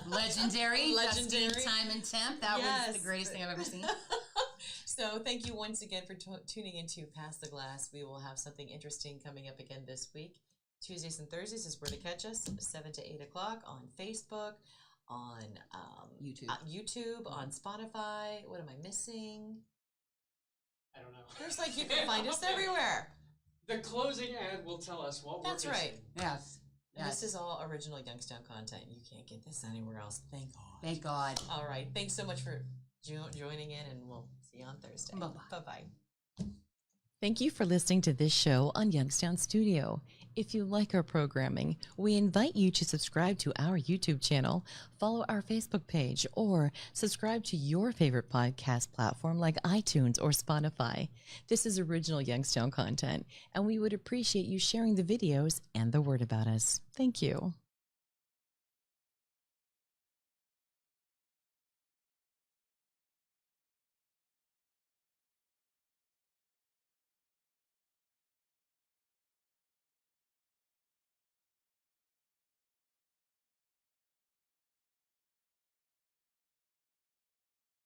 Legendary. Justine Time and Temp. That was the greatest thing I've ever seen. So thank you once again for tuning into Pass the Glass. We will have something interesting coming up again this week. Tuesdays and Thursdays is where to catch us, 7 to 8 o'clock on Facebook, on YouTube, on Spotify. What am I missing? I don't know. There's you can find us everywhere. The closing ad will tell us what That's we're right. Yes. This is all original Youngstown content. You can't get this anywhere else. Thank God. Thank God. All right. Thanks so much for joining in, and we'll see you on Thursday. Bye-bye. Bye-bye. Thank you for listening to this show on Youngstown Studio. If you like our programming, we invite you to subscribe to our YouTube channel, follow our Facebook page, or subscribe to your favorite podcast platform like iTunes or Spotify. This is original Youngstown content, and we would appreciate you sharing the videos and the word about us. Thank you.